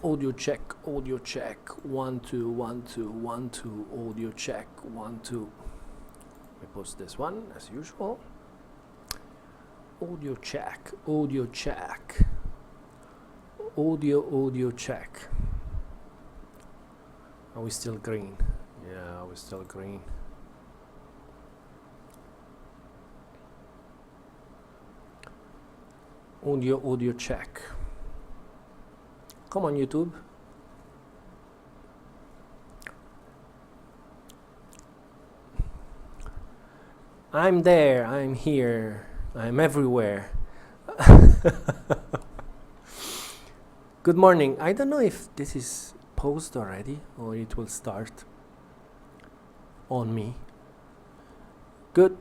Audio check, audio check. 1 2 1 2 1 2. Audio check 1 2. We post this one as usual. Audio check, audio check. Audio check. Are we still green? Yeah, we're still green. Audio check. Come on, YouTube. I'm there, I'm here, I'm everywhere. Good morning. I don't know if this is posted already or it will start on me. Good,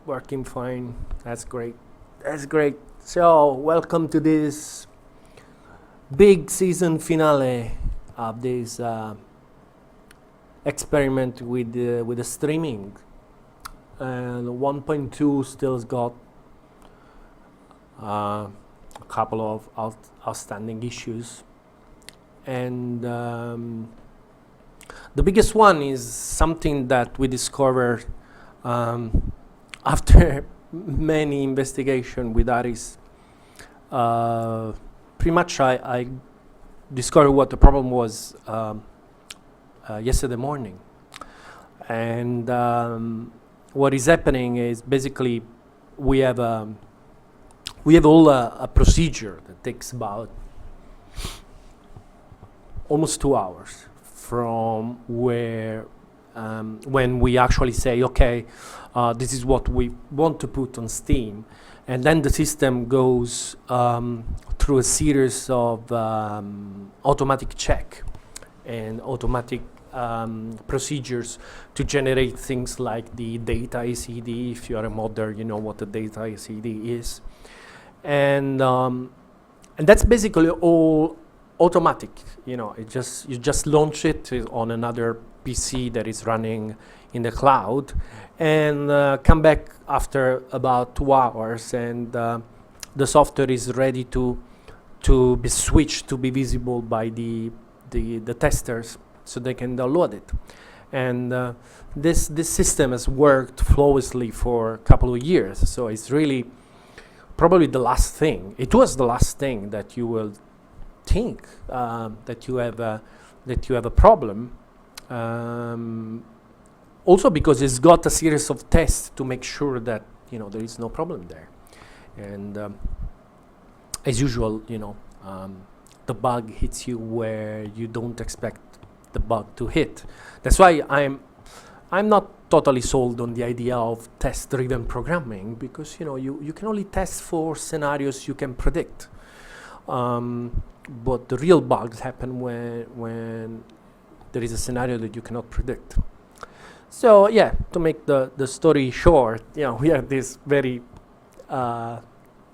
working fine. That's great. That's great. So, welcome to this big season finale of this experiment with the streaming. And 1.2 still's got a couple of outstanding issues, and the biggest one is something that we discovered after many investigation with Aris. Pretty much I discovered what the problem was yesterday morning, and what is happening is basically we have all a procedure that takes about almost 2 hours from where when we actually say, okay, this is what we want to put on Steam, and then the system goes through a series of automatic check and automatic procedures to generate things like the data ACD. If you are a modder, you know what the data ACD is, and that's basically all automatic. You know, you just launch it on another PC that is running in the cloud, and come back after about 2 hours, and the software is ready to be switched to be visible by the testers, so they can download it. And this system has worked flawlessly for a couple of years, so it's really probably the last thing. It was the last thing that you will think that you have a problem. Also because it's got a series of tests to make sure that there is no problem there. And as usual, the bug hits you where you don't expect the bug to hit. That's why I'm not totally sold on the idea of test-driven programming, because you can only test for scenarios you can predict. But the real bugs happen when there is a scenario that you cannot predict. So yeah, to make the story short, we have this very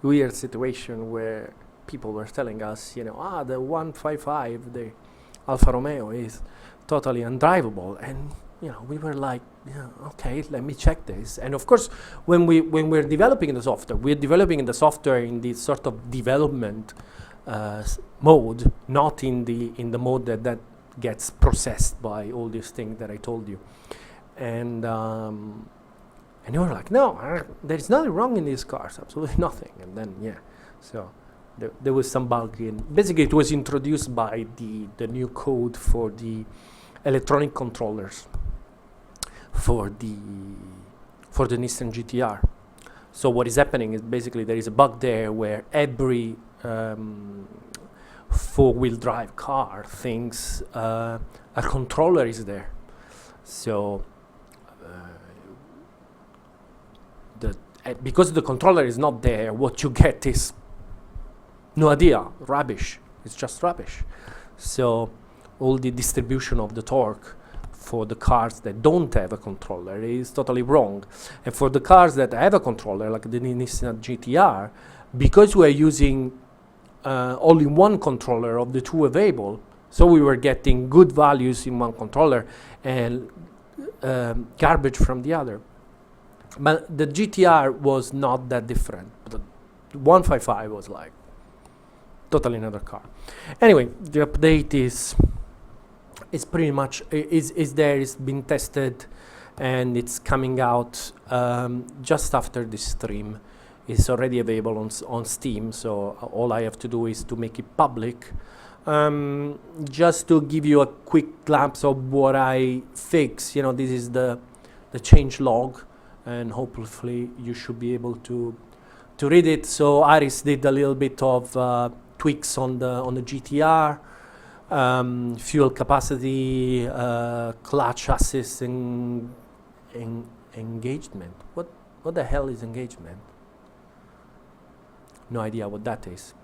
weird situation where people were telling us, the 155, the Alfa Romeo, is totally undrivable, and we were like, okay, let me check this. And of course, when we're developing the software, we're developing the software in this sort of development mode, not in the mode that gets processed by all these things that I told you. And you were like, no, there is nothing wrong in these cars, absolutely nothing. And then so there was some bug in. Basically, it was introduced by the new code for the electronic controllers for the Nissan GTR. So what is happening is basically there is a bug there where every four-wheel drive car thinks a controller is there. So because the controller is not there, what you get is no idea, rubbish. It's just rubbish. So all the distribution of the torque for the cars that don't have a controller is totally wrong. And for the cars that have a controller, like the Nissan GTR, because we are using only one controller of the two available, so we were getting good values in one controller and garbage from the other. But the GTR was not that different. The 155 was like, totally another car. Anyway, the update is pretty much is there. It's been tested, and it's coming out just after this stream. It's already available on Steam, so all I have to do is to make it public. Just to give you a quick glimpse of what I fix, you know, this is the change log, and hopefully you should be able to read it. So Aris did a little bit of tweaks on the GTR, fuel capacity, clutch assist, and engagement. What the hell is engagement? No idea what that is.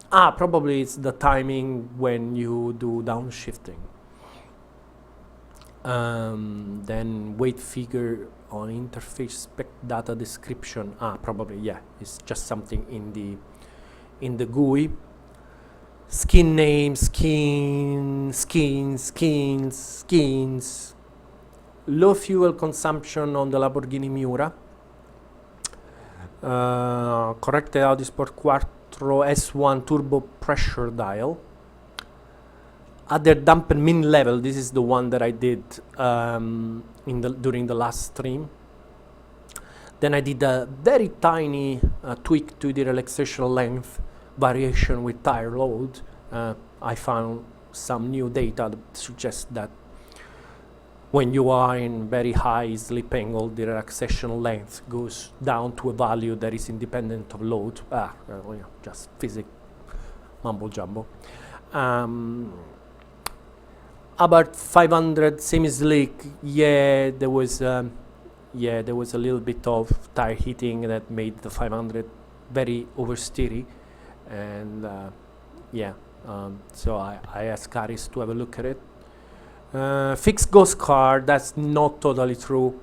Probably it's the timing when you do downshifting. Then weight figure on interface spec data description. Probably, yeah, it's just something in the GUI. Skin name, skins. Low fuel consumption on the Lamborghini Miura. Corrected Audi Sport Quattro S1 turbo pressure dial. Other damper min level. This is the one that I did during the last stream. Then I did a very tiny tweak to the relaxation length variation with tire load. I found some new data that suggests that when you are in very high slip angle, the relaxation length goes down to a value that is independent of load. Just physics, mumbo jumbo. About 500 semi-slick, there was a little bit of tire heating that made the 500 very oversteery, and so I asked Aris to have a look at it. Fixed ghost car, that's not totally true.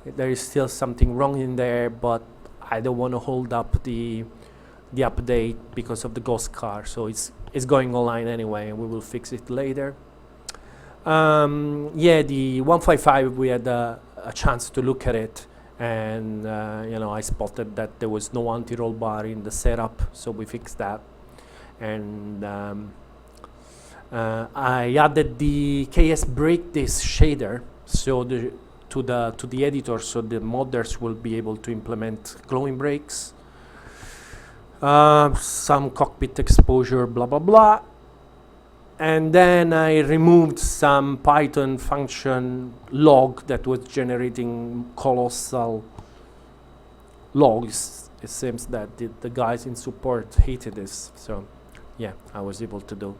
There is still something wrong in there, but I don't want to hold up the update because of the ghost car, so it's going online anyway, and we will fix it later. The 155, we had a chance to look at it, and I spotted that there was no anti-roll bar in the setup, so we fixed that. And I added the KS brake disc shader to the editor, so the modders will be able to implement glowing brakes, some cockpit exposure, blah blah blah. And then I removed some Python function log that was generating colossal logs. It seems that the guys in support hated this, so yeah, I was able to do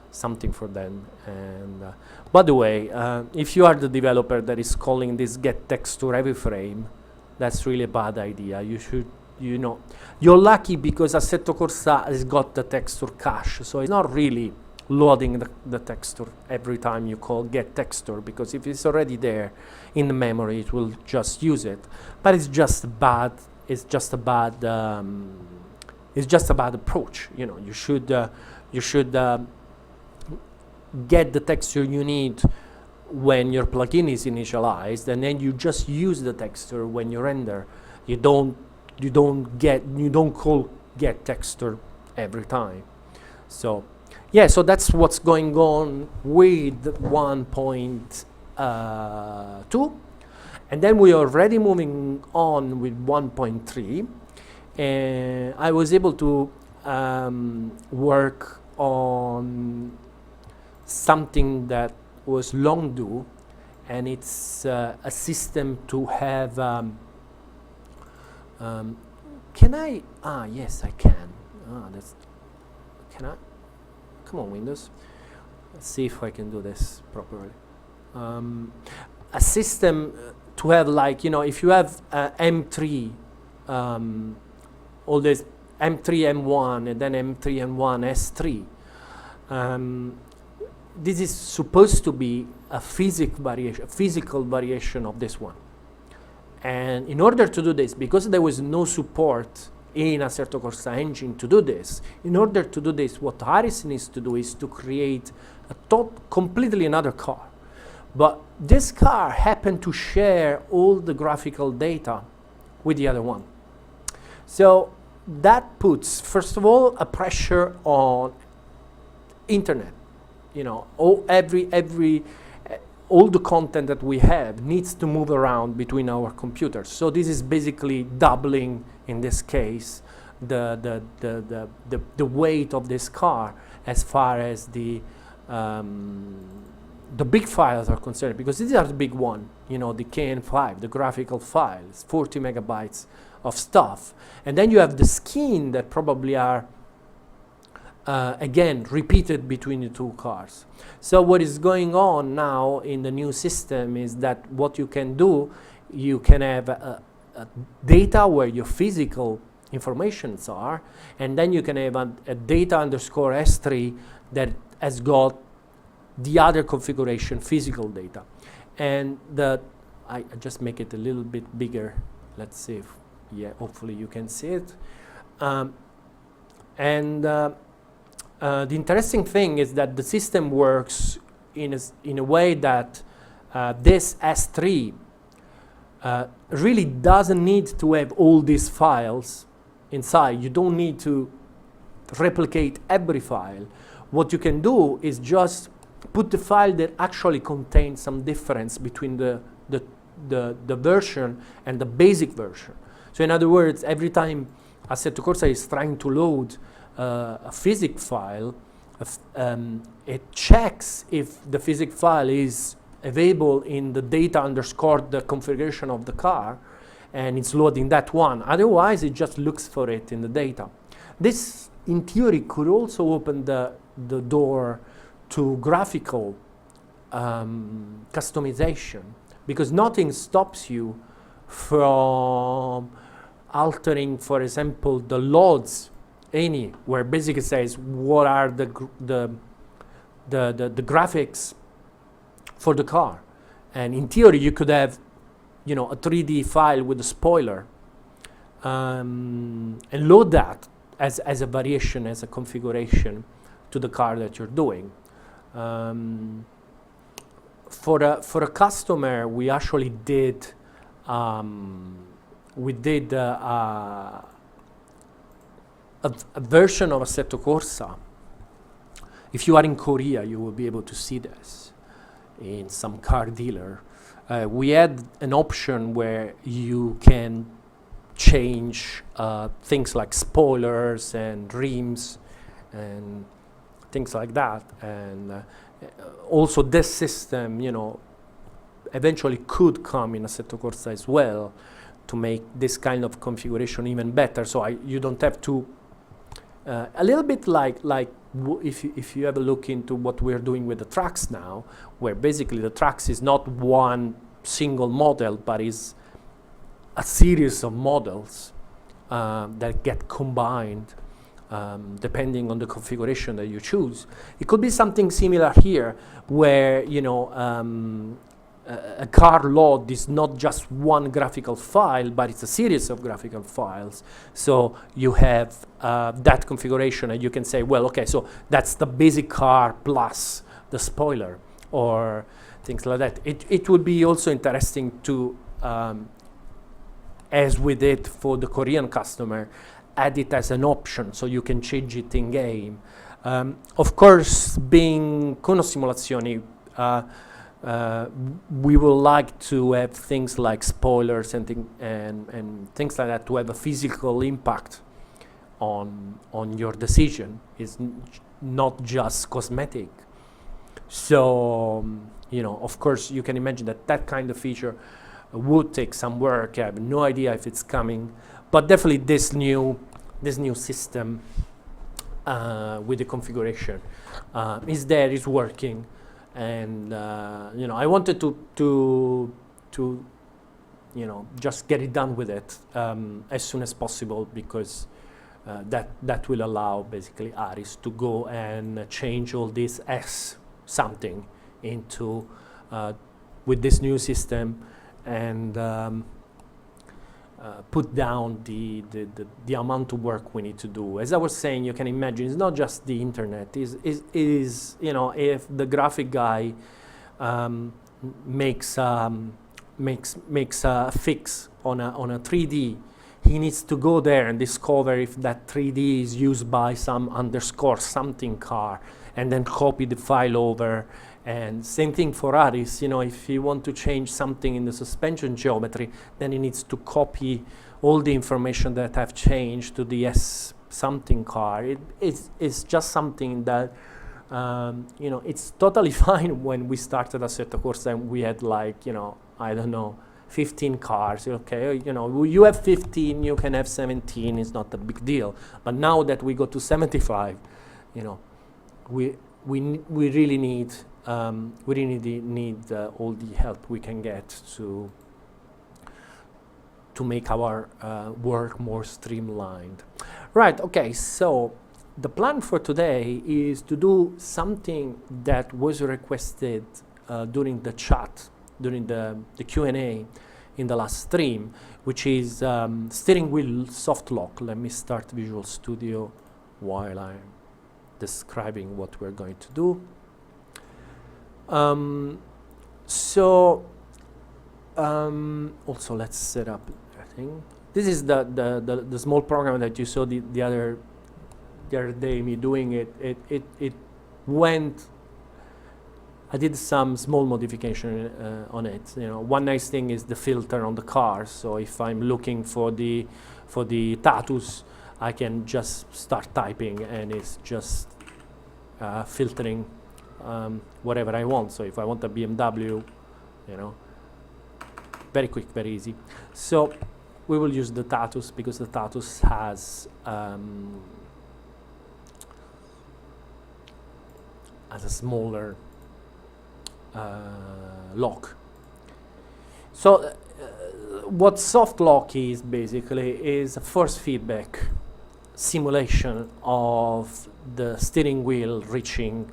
something for them. And by the way, if you are the developer that is calling this get texture every frame, that's really a bad idea. You should, you're lucky because Assetto Corsa has got the texture cache, so it's not really loading the texture every time you call get texture, because if it's already there in the memory, it will just use it. But it's just bad. It's just a bad approach. You should get the texture you need when your plugin is initialized, and then you just use the texture when you render. You don't call get texture every time. So yeah, so that's what's going on with 1.2, and then we are already moving on with 1.3, and I was able to work on something that was long due, and it's a system to have can I yes I can can I come on Windows, let's see if I can do this properly. A system to have, like, if you have M3 all this M3 M1 and then M3 M1 S3, this is supposed to be a physical variation of this one. And in order to do this, because there was no support in Assetto Corsa engine to do this, in order to do this, what Aris needs to do is to create a completely another car. But this car happened to share all the graphical data with the other one. So that puts, first of all, a pressure on internet. You know, all the content that we have needs to move around between our computers. So this is basically doubling, in this case, the weight of this car as far as the big files are concerned, because these are the big one. You know, the KN5, the graphical files, 40 megabytes of stuff, and then you have the skin that probably are again repeated between the two cars. So what is going on now in the new system is that what you can do, you can have a data where your physical informations are, and then you can have a data underscore S3 that has got the other configuration physical data. And I just make it a little bit bigger. Let's see if, yeah, hopefully you can see it. The interesting thing is that the system works in a way that this S3 really doesn't need to have all these files inside. You don't need to replicate every file. What you can do is just put the file that actually contains some difference between the version and the basic version. So in other words, every time Assetto Corsa is trying to load a physics file, it checks if the physics file is available in the data underscore the configuration of the car, and it's loading that one. Otherwise, it just looks for it in the data. This, in theory, could also open the door to graphical customization, because nothing stops you from altering, for example, the loads where basically says what are the graphics for the car. And in theory, you could have, you know, a 3D file with a spoiler and load that as a variation, as a configuration to the car that you're doing. For a customer, we actually did a version of Assetto Corsa. If you are in Korea, you will be able to see this in some car dealer. We had an option where you can change things like spoilers and rims and things like that, and also this system, you know, eventually could come in Assetto Corsa as well to make this kind of configuration even better. So you don't have to a little bit like if you have a look into what we're doing with the trucks now, where basically the trucks is not one single model, but is a series of models that get combined depending on the configuration that you choose. It could be something similar here, where, you know, a car load is not just one graphical file, but it's a series of graphical files. So you have that configuration, and you can say, well, okay, so that's the basic car plus the spoiler, or things like that. It would be also interesting to, as we did for the Korean customer, add it as an option, so you can change it in game. Of course, being Kunos Simulazioni, we would like to have things like spoilers and things like that to have a physical impact on your decision. It's not just cosmetic. So, you know, of course, you can imagine that kind of feature would take some work. I have no idea if it's coming, but definitely this new system with the configuration is there, is working. And you know, I wanted to you know, just get it done with it as soon as possible, because that will allow basically Aris to go and change all this S something into with this new system, and put down the amount of work we need to do. As I was saying, you can imagine it's not just the internet. Is you know, if the graphic guy makes a fix on a 3D, he needs to go there and discover if that 3D is used by some underscore something car, and then copy the file over. And same thing for Aris, you know, if you want to change something in the suspension geometry, then he needs to copy all the information that I've changed to the S something car. It's just something that, you know, it's totally fine. When we started Assetto Corsa and we had like, you know, I don't know, 15 cars, okay, you know, you have 15, you can have 17, it's not a big deal. But now that we go to 75, you know, we really need all the help we can get to make our work more streamlined. Right, okay, so the plan for today is to do something that was requested during the chat, during the Q&A in the last stream, which is steering wheel soft lock. Let me start Visual Studio while I'm describing what we're going to do. Also let's set up a thing. This is the small program that you saw the other day me doing it. It went. I did some small modification on it. You know, one nice thing is the filter on the car. So if I'm looking for the Tatus, I can just start typing and it's just filtering whatever I want. So if I want a BMW, you know, very quick, very easy. So we will use the Tatus because the Tatus has a smaller lock. So what soft lock is basically is a force feedback simulation of the steering wheel reaching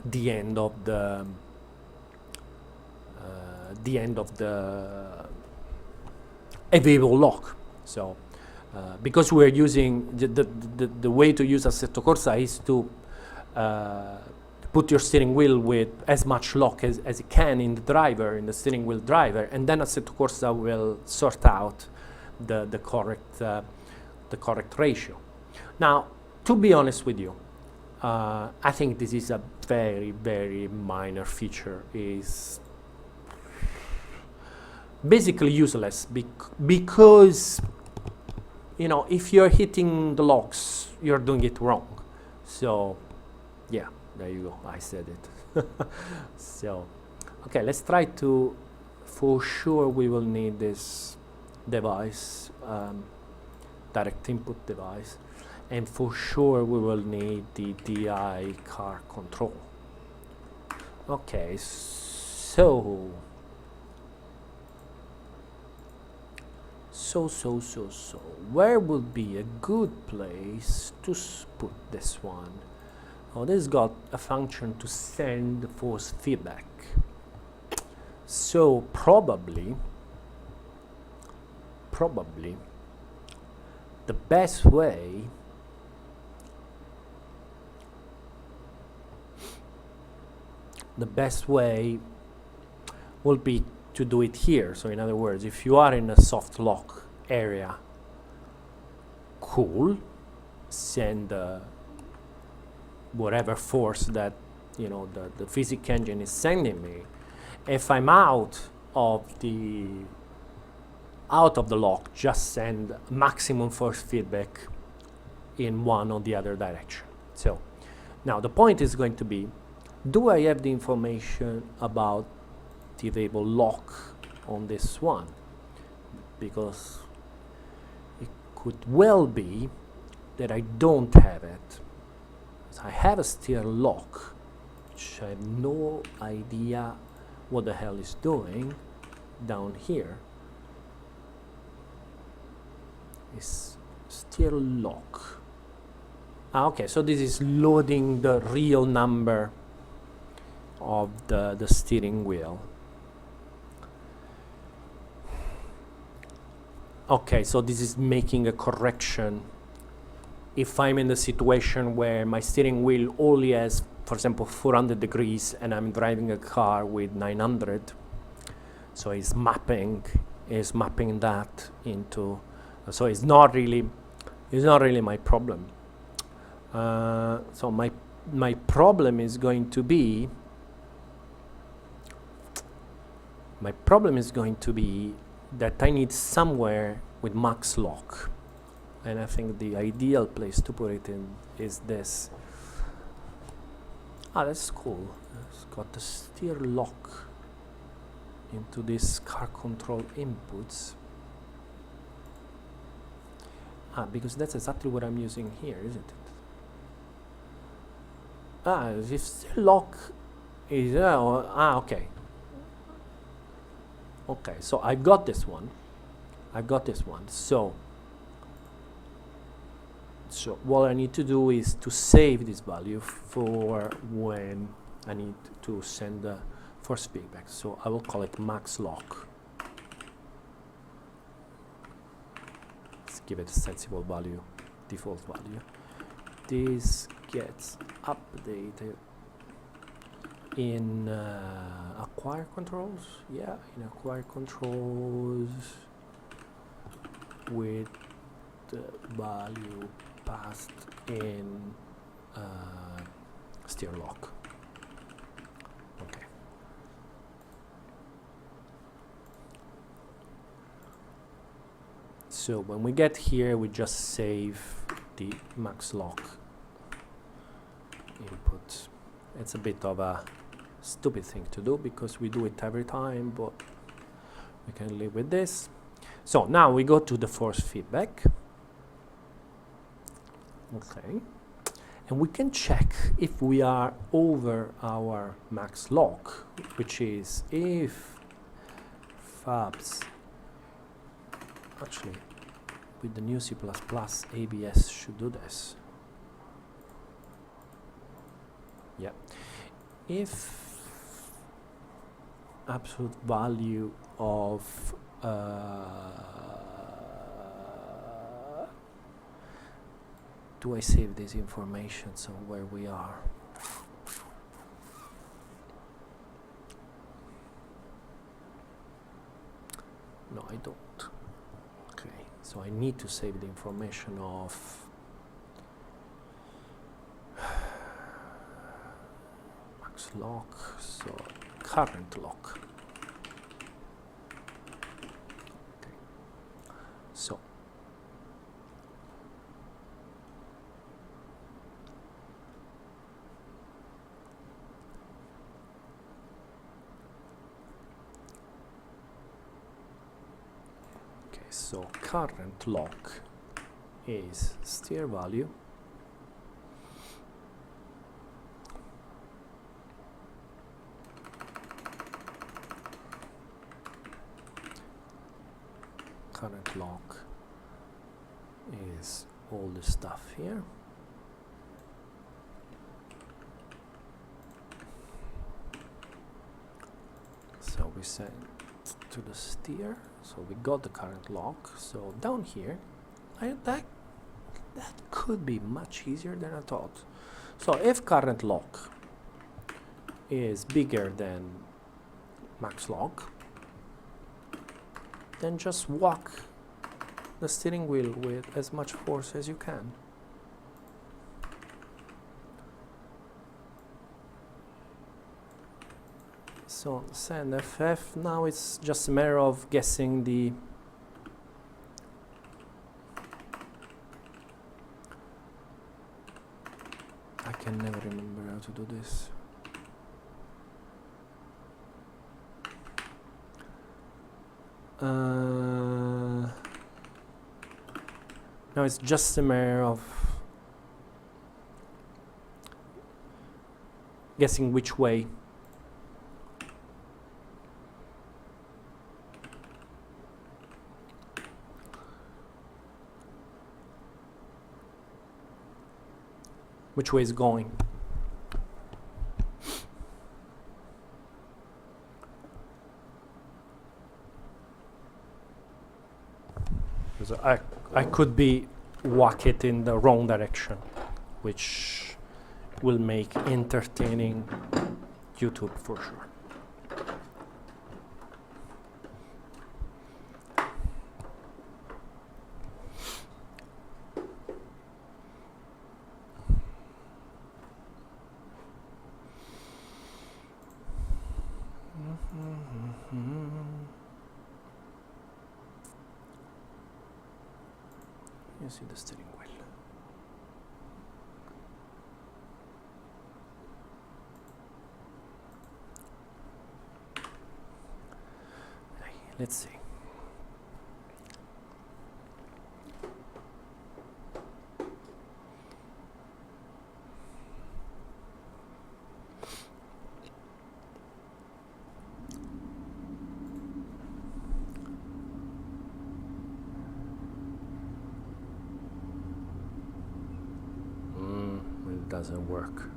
the end of the available lock. So because we're using the way to use Assetto Corsa is to put your steering wheel with as much lock as it can in the driver, in the steering wheel driver, and then Assetto Corsa will sort out the correct ratio. Now, to be honest with you, I think this is a very, very minor feature. Is basically useless because, you know, if you're hitting the locks, you're doing it wrong. So, yeah, there you go. I said it. So, okay, let's try to. For sure, we will need this device, direct input device. And for sure we will need the DI car control. Okay, so where would be a good place to put this one? Oh, this got a function to send force feedback. So probably the best way will be to do it here. So in other words, if you are in a soft lock area, cool, send whatever force that, you know, the physics engine is sending me. If I'm out of the lock, just send maximum force feedback in one or the other direction. So now the point is going to be, do I have the information about the available lock on this one? Because it could well be that I don't have it. So I have a steer lock, which I have no idea what the hell is doing down here. Is steer lock. Okay, so this is loading the real number of the steering wheel. Okay, so this is making a correction. If I'm in the situation where my steering wheel only has, for example, 400 degrees and I'm driving a car with 900, so it's mapping is mapping that into. So it's not really my problem. So my problem is going to be that I need somewhere with max lock, and I think the ideal place to put it in is this. That's cool. It's got the steer lock into this car control inputs. Because that's exactly what I'm using here, isn't it? If steer lock is okay. Okay, so I got this one. So what I need to do is to save this value for when I need to send the force feedback. So I will call it max lock. Let's give it a sensible value, default value. This gets updated in acquire controls. Yeah, in acquire controls with the value passed in steer lock. Okay. So when we get here, we just save the max lock input. It's a bit of a stupid thing to do because we do it every time, but we can live with this. So now we go to the force feedback. Okay, and we can check if we are over our max lock, which is if fabs, actually with the new C++, ABS should do this. Yeah, if absolute value of do I save this information so where we are? No, I don't. Okay, so I need to save the information of max lock, so current lock. Okay, so so current lock is steer value current lock is all the stuff here. So we send to the steer, so we got the current lock. So down here, that could be much easier than I thought. So if current lock is bigger than max lock, then just walk the steering wheel with as much force as you can. So send FF, now it's just a matter of guessing the I can never remember how to do this. Now it's just a matter of guessing which way. Which way is going. Because I could be whack it in the wrong direction, which will make entertaining YouTube for sure. You see the steering wheel. Let's see. It doesn't work.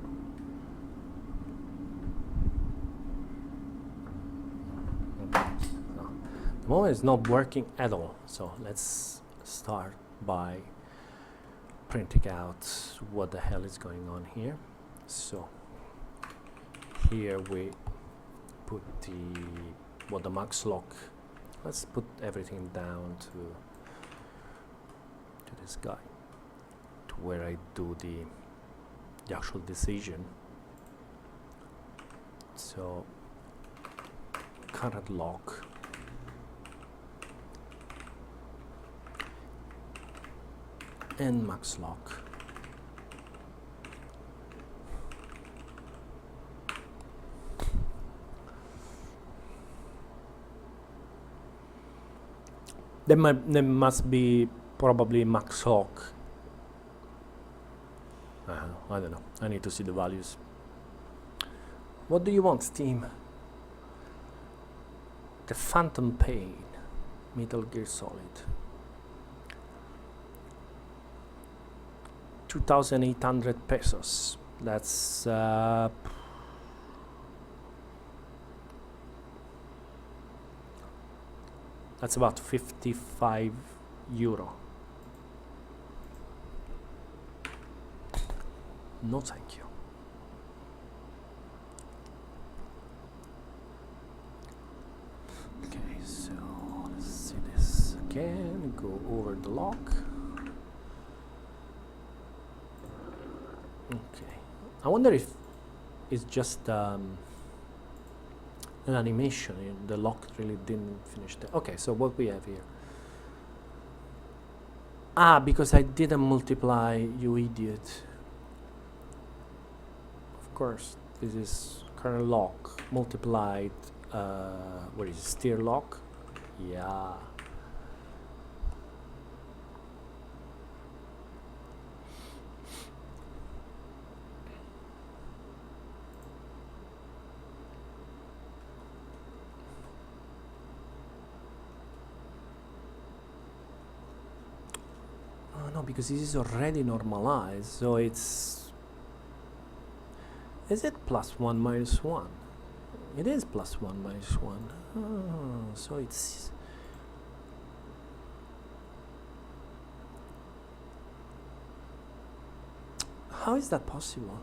The moment is not working at all, so let's start by printing out what the hell is going on here. So here we put the max lock. Let's put everything down to this guy, to where I do the actual decision. So current lock. And max lock. There must be probably max lock. I don't know. I need to see the values. What do you want, Steam? The Phantom Pain, Metal Gear Solid. 2,800 pesos. That's about 55 euro. No, thank you. Okay, so let's see this again. Go over the lock. Okay, I wonder if it's just an animation. The lock really didn't finish that. Okay, so what we have here? Because I didn't multiply, you idiot. Of course, this is current lock multiplied. What is it? Steer lock? Yeah. No, because this is already normalized, so it's... Is it +1 - 1? It is +1 - 1. Oh, so it's... How is that possible?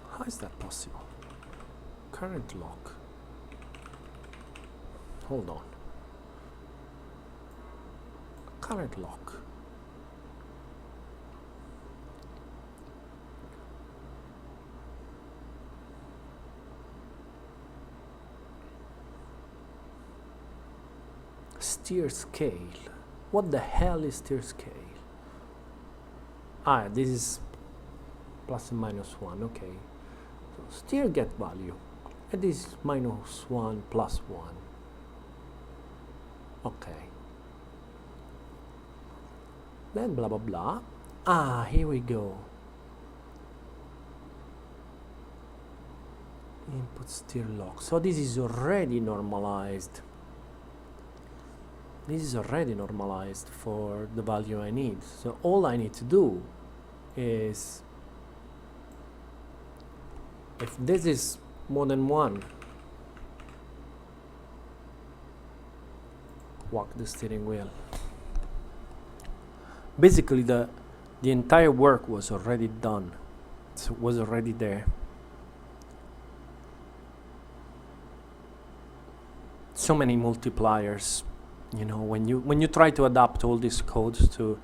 How is that possible? Current lock. Hold on. Current lock. Steer scale. What the hell is steer scale? This is plus and minus 1, okay. So steer get value. And this is -1 + 1. Okay. Then blah blah blah. Here we go. Input steer lock. So this is already normalized. This is already normalized for the value I need. So all I need to do is, if this is more than 1, walk the steering wheel. Basically the entire work was already done. So it was already there. So many multipliers. You know, when you try to adapt all these codes to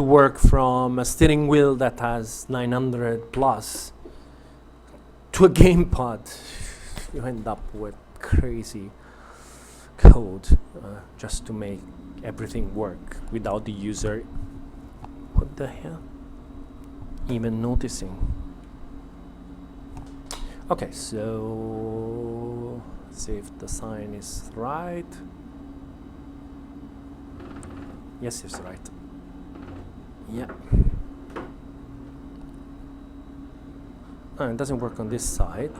work from a steering wheel that has 900 plus, to a gamepad, you end up with crazy code just to make everything work without the user, what the hell, even noticing. Okay, so see if the sign is right. Yes, it's right. Yeah. It doesn't work on this side.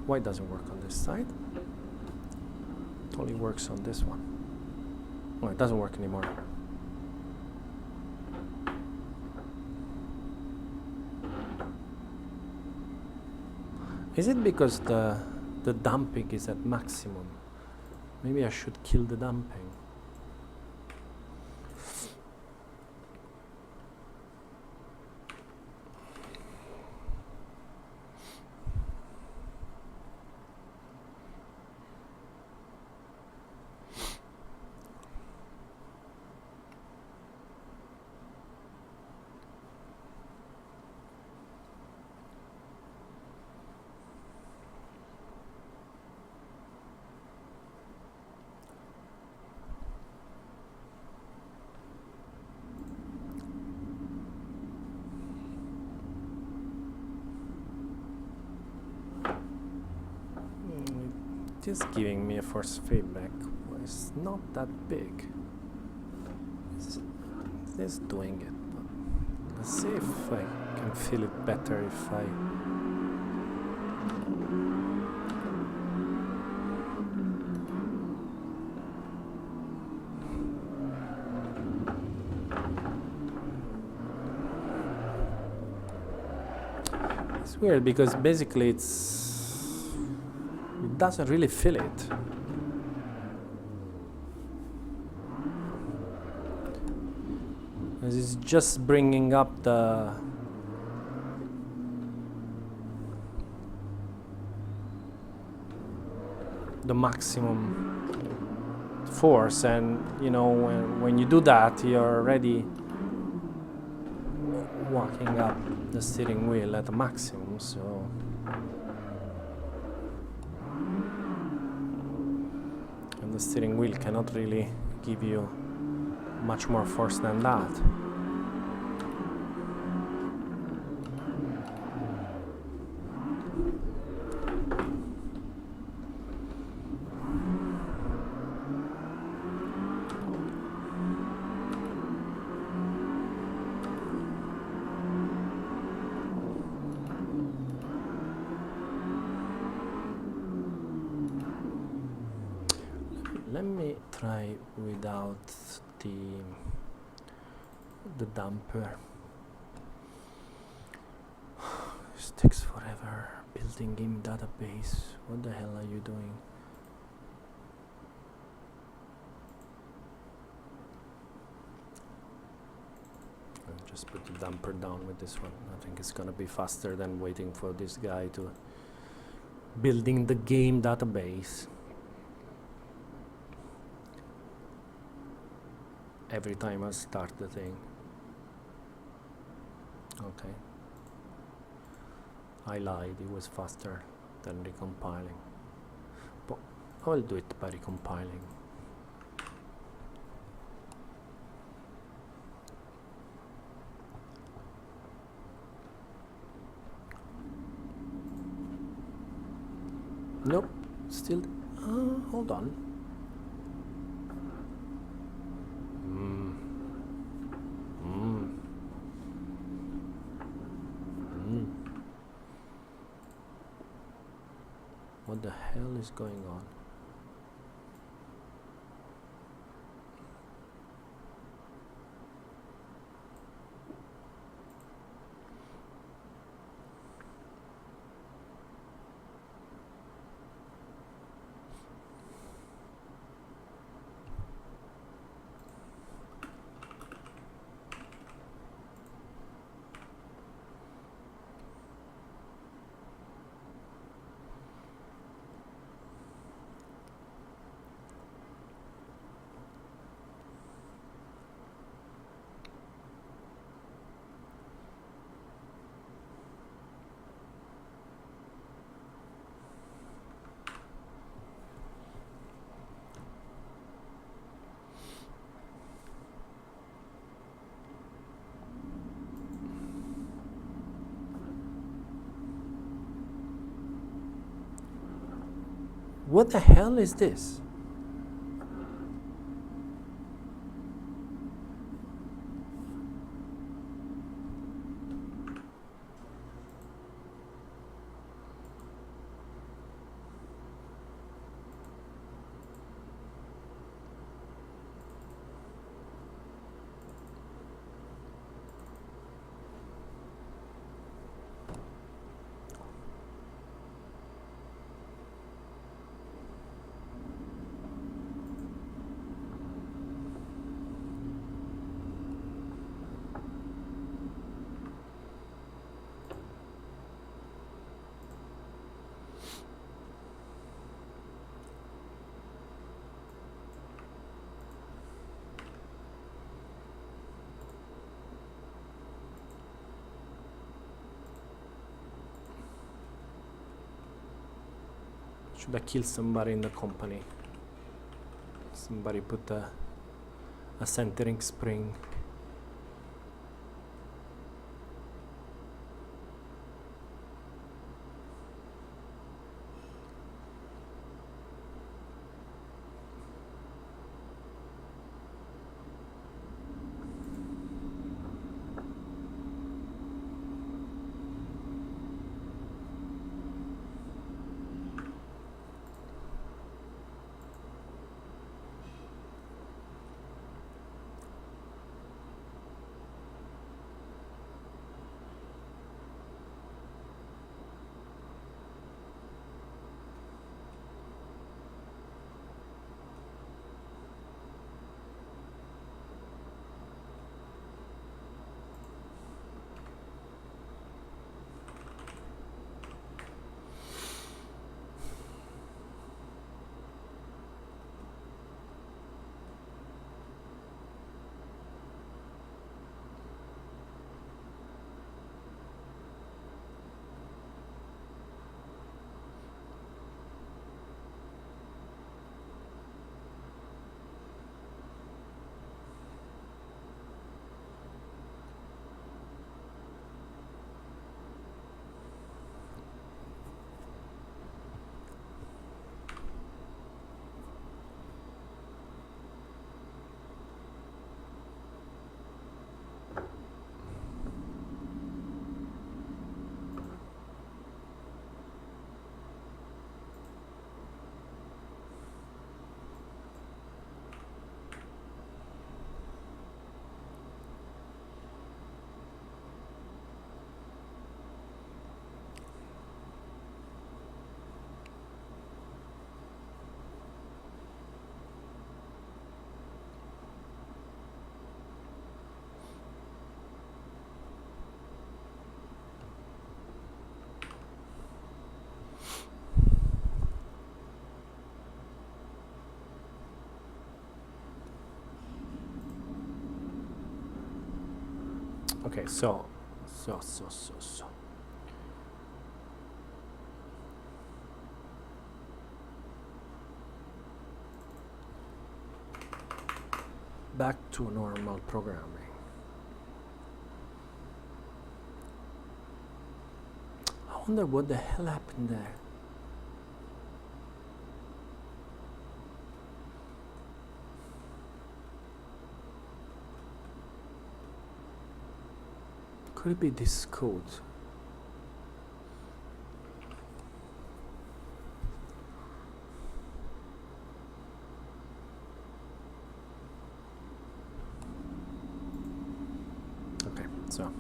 Why doesn't work on this side? It only works on this one. Oh, it doesn't work anymore. Is it because the damping is at maximum? Maybe I should kill the damping. Just giving me a force feedback was not that big. It's doing it. But let's see if I can feel it better if I. It's weird because basically it doesn't really feel it. It's just bringing up the maximum force, and you know, when you do that, you're already walking up the steering wheel at the maximum, so and the steering wheel cannot really give you much more force than that. Let me try without the damper. This takes forever. Building game database. What the hell are you doing? I'll just put the damper down with this one. I think it's gonna be faster than waiting for this guy to building the game database. Every time I start the thing. Okay. I lied, it was faster than recompiling. But I will do it by recompiling. Nope, still. Hold on. What the hell is going on? What the hell is this? Should I kill somebody in the company? Somebody put a centering spring. Okay, so. Back to normal programming. I wonder what the hell happened there. Could it be this code? Okay, so.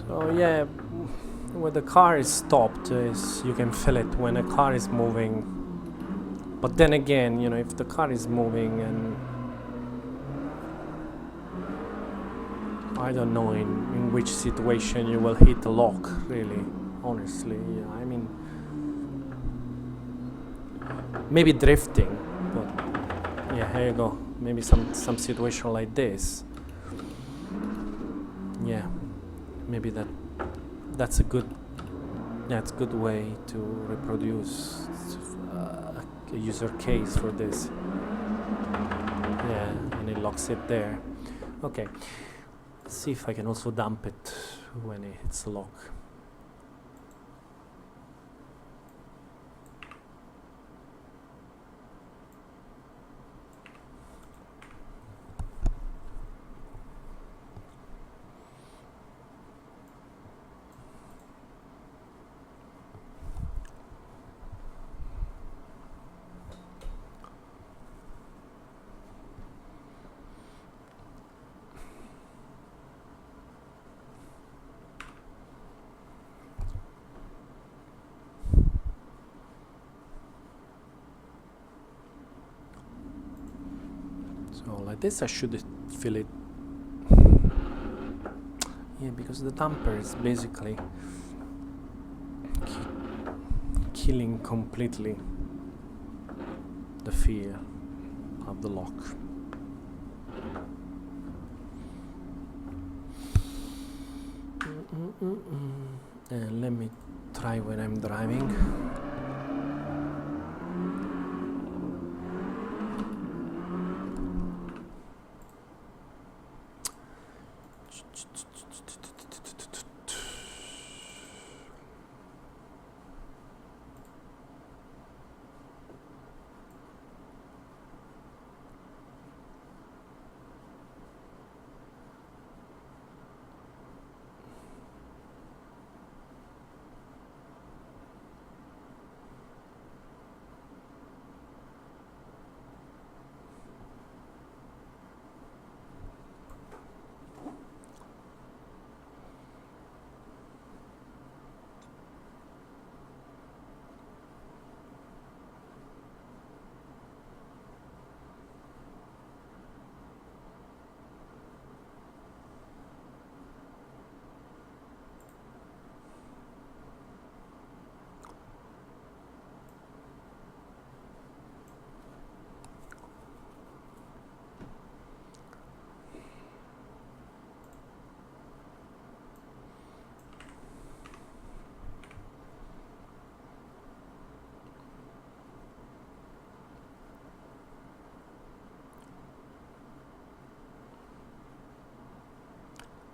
So yeah, when the car is stopped, you can feel it when a car is moving. But then again, you know, if the car is moving and I don't know in which situation you will hit the lock, really, honestly. Yeah, I mean, maybe drifting, but yeah, here you go. Maybe some situation like this. yeah, maybe that's a good good way to reproduce a user case for this. Yeah, and it locks it there. Okay, let's see if I can also dump it when it hits lock. So like this I should fill it. Yeah, because the damper is basically killing completely the feel of the lock. And let me try when I'm driving.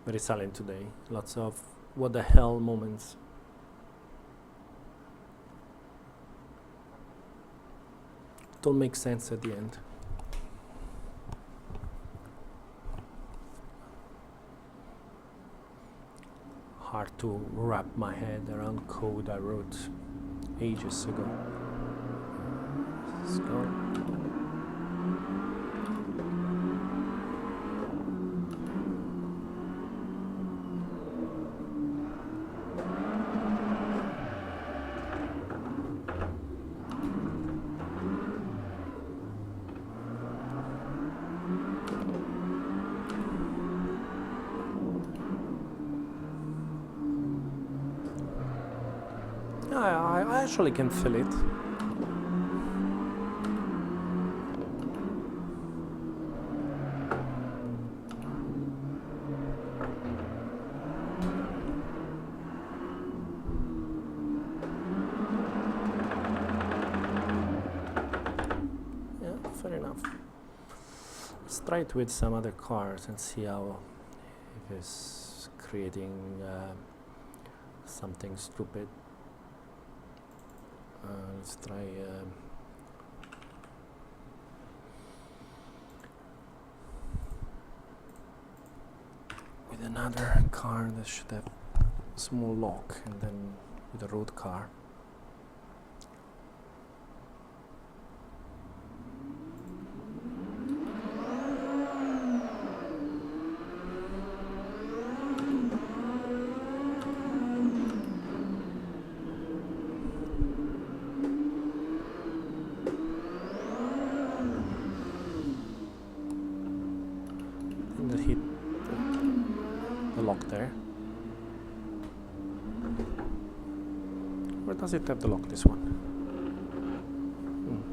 Very silent today. Lots of what the hell moments. Don't make sense at the end. Hard to wrap my head around code I wrote ages ago. Let's go. I actually can feel it. Yeah, fair enough. Let's try it with some other cars and see how if it's creating something stupid. Let's try with another car that should have a small lock, and then with a road car. Hit the lock there. Where does it have the lock, this one?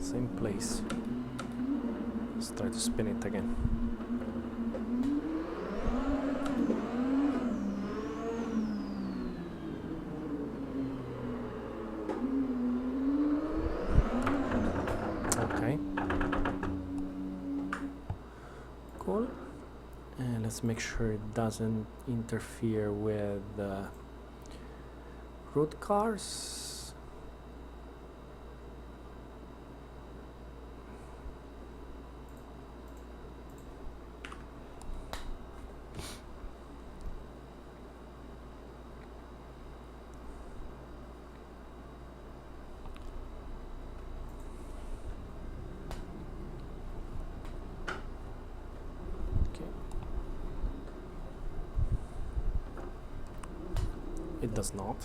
Same place. Let's try to spin it again. let's make sure it doesn't interfere with road cars. It does not.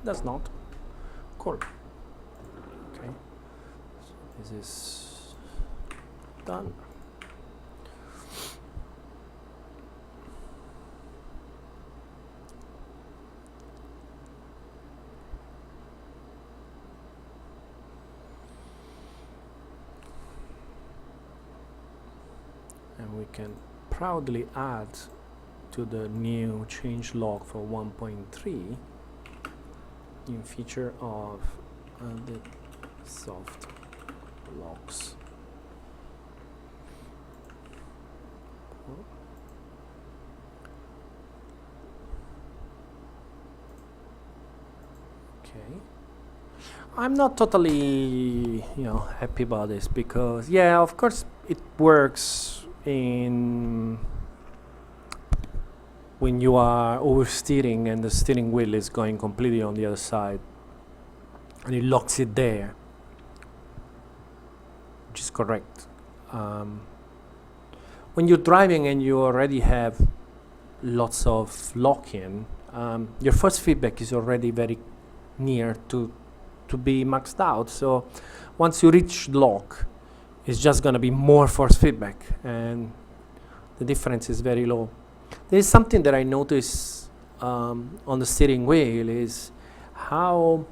Does not. Cool. Okay. So this is done. And we can proudly add to the new change log for 1.3 new feature of the soft logs. Okay. I'm not totally, happy about this because, yeah, of course it works in when you are oversteering and the steering wheel is going completely on the other side and it locks it there, which is correct. When you're driving and you already have lots of lock-in, your force feedback is already very near to be maxed out. So once you reach lock, it's just going to be more force feedback and the difference is very low. There's something that I notice on the steering wheel is how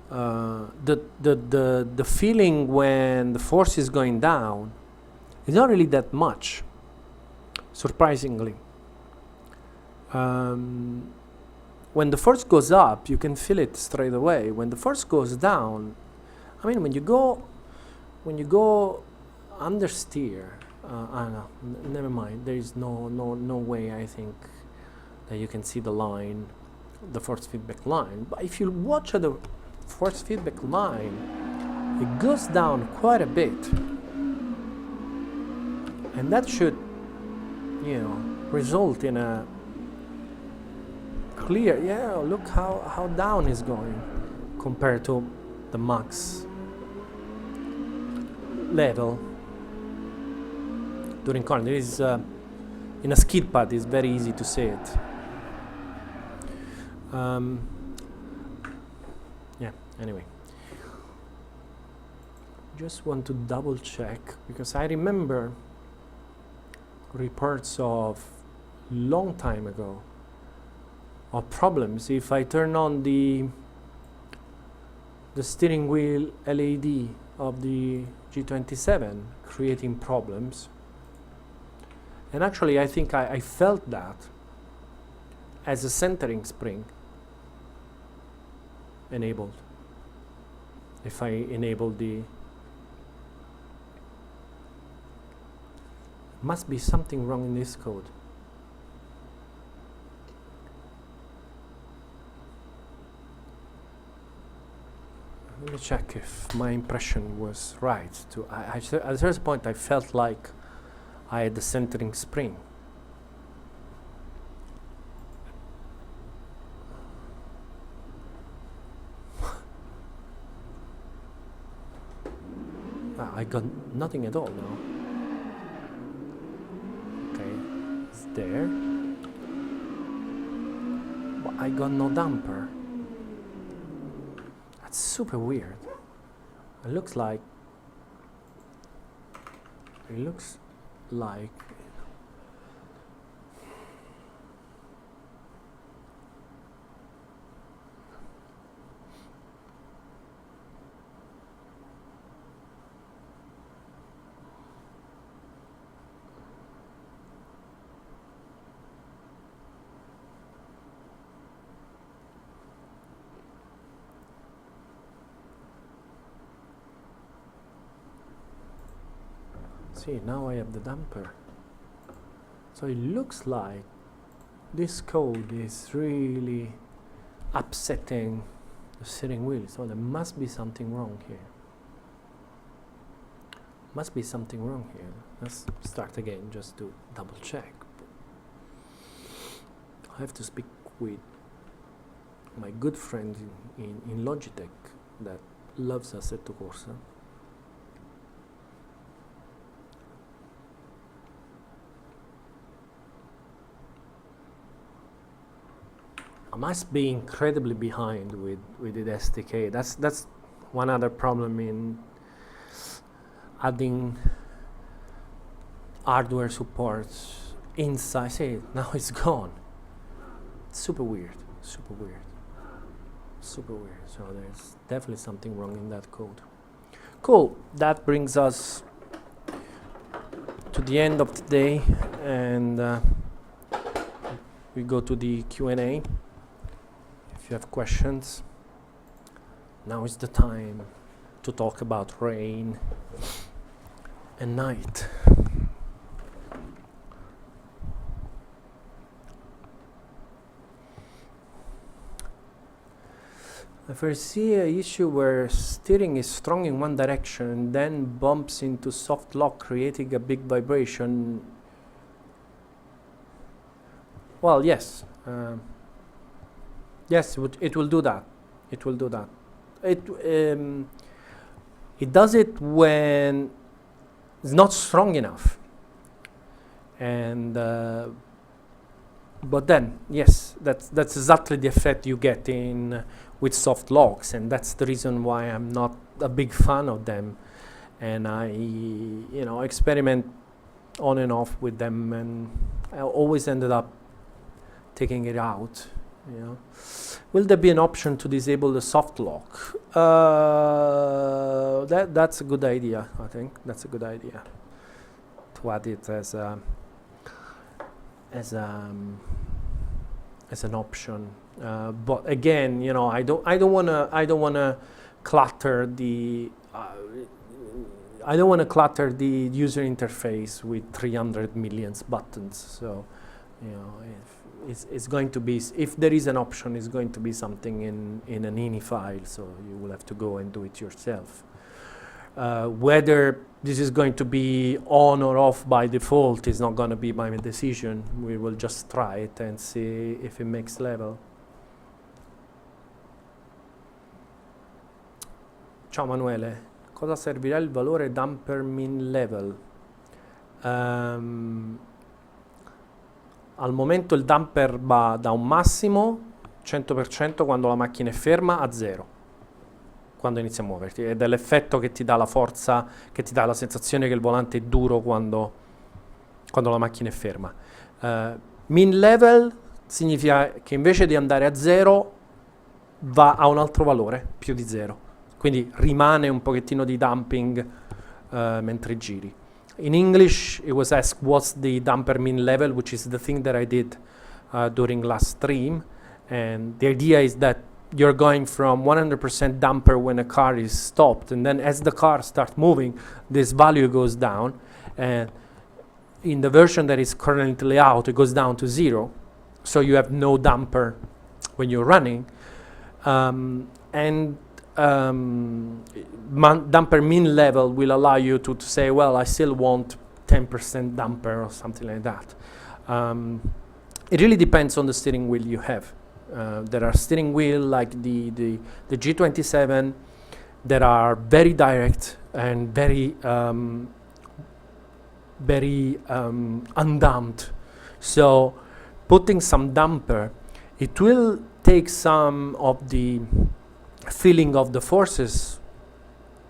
the feeling when the force is going down is not really that much, surprisingly. When the force goes up, you can feel it straight away. When the force goes down, I mean, when you go understeer, I don't know, never mind. There is no way, I think, that you can see the line, the force feedback line. But if you watch the force feedback line, it goes down quite a bit. And that should, result in a clear, look how down is going compared to the max level during corner. There is in a skid pad, it's very easy to see it. Anyway, just want to double check because I remember reports of long time ago of problems if I turn on the steering wheel LED of the G27, creating problems. And actually I think I felt that as a centering spring enabled. If I enable the, must be something wrong in this code. Let me check if my impression was right. At a certain point I felt like I had the centering spring. I got nothing at all now. Okay, it's there. But I got no damper. That's super weird. It looks like See, now I have the damper. So it looks like this code is really upsetting the steering wheel. So there must be something wrong here. Must be something wrong here. Let's start again just to double check. I have to speak with my good friend in Logitech that loves Assetto Corsa. I must be incredibly behind with the SDK. That's one other problem in adding hardware support inside. See, now it's gone. It's super weird, super weird, super weird. So there's definitely something wrong in that code. Cool, that brings us to the end of the day, and we go to the Q&A. If you have questions, now is the time to talk about rain and night. I foresee an issue where steering is strong in one direction and then bumps into soft lock, creating a big vibration. Well, yes. Yes, it will do that. It will do that. It does it when it's not strong enough. And but then, yes, that's exactly the effect you get in with soft locks, and that's the reason why I'm not a big fan of them. And I, experiment on and off with them, and I always ended up taking it out. Will there be an option to disable the soft lock? That's a good idea. I think that's a good idea to add it as an option. But again, I don't wanna clutter the user interface with 300 million buttons. So, it's going to be, if there is an option, it's going to be something in an ini file, so you will have to go and do it yourself. Whether this is going to be on or off by default is not going to be my decision. We will just try it and see if it makes level. Ciao Manuele, cosa servirà il valore damper min level? Al momento il damper va da un massimo 100% quando la macchina è ferma a 0 quando inizia a muoverti, ed è l'effetto che ti dà la forza, che ti dà la sensazione che il volante è duro quando la macchina è ferma. Min level significa che invece di andare a 0 va a un altro valore più di 0, quindi rimane un pochettino di damping mentre giri. In English, it was asked what's the damper min level, which is the thing that I did during last stream. And the idea is that you're going from 100% damper when a car is stopped, and then as the car starts moving, this value goes down. And in the version that is currently out, it goes down to 0. So you have no damper when you're running. Damper min level will allow you to say, well, I still want 10% damper or something like that. It really depends on the steering wheel you have. There are steering wheels like the G27 that are very direct and very undamped. So putting some damper, it will take some of the feeling of the forces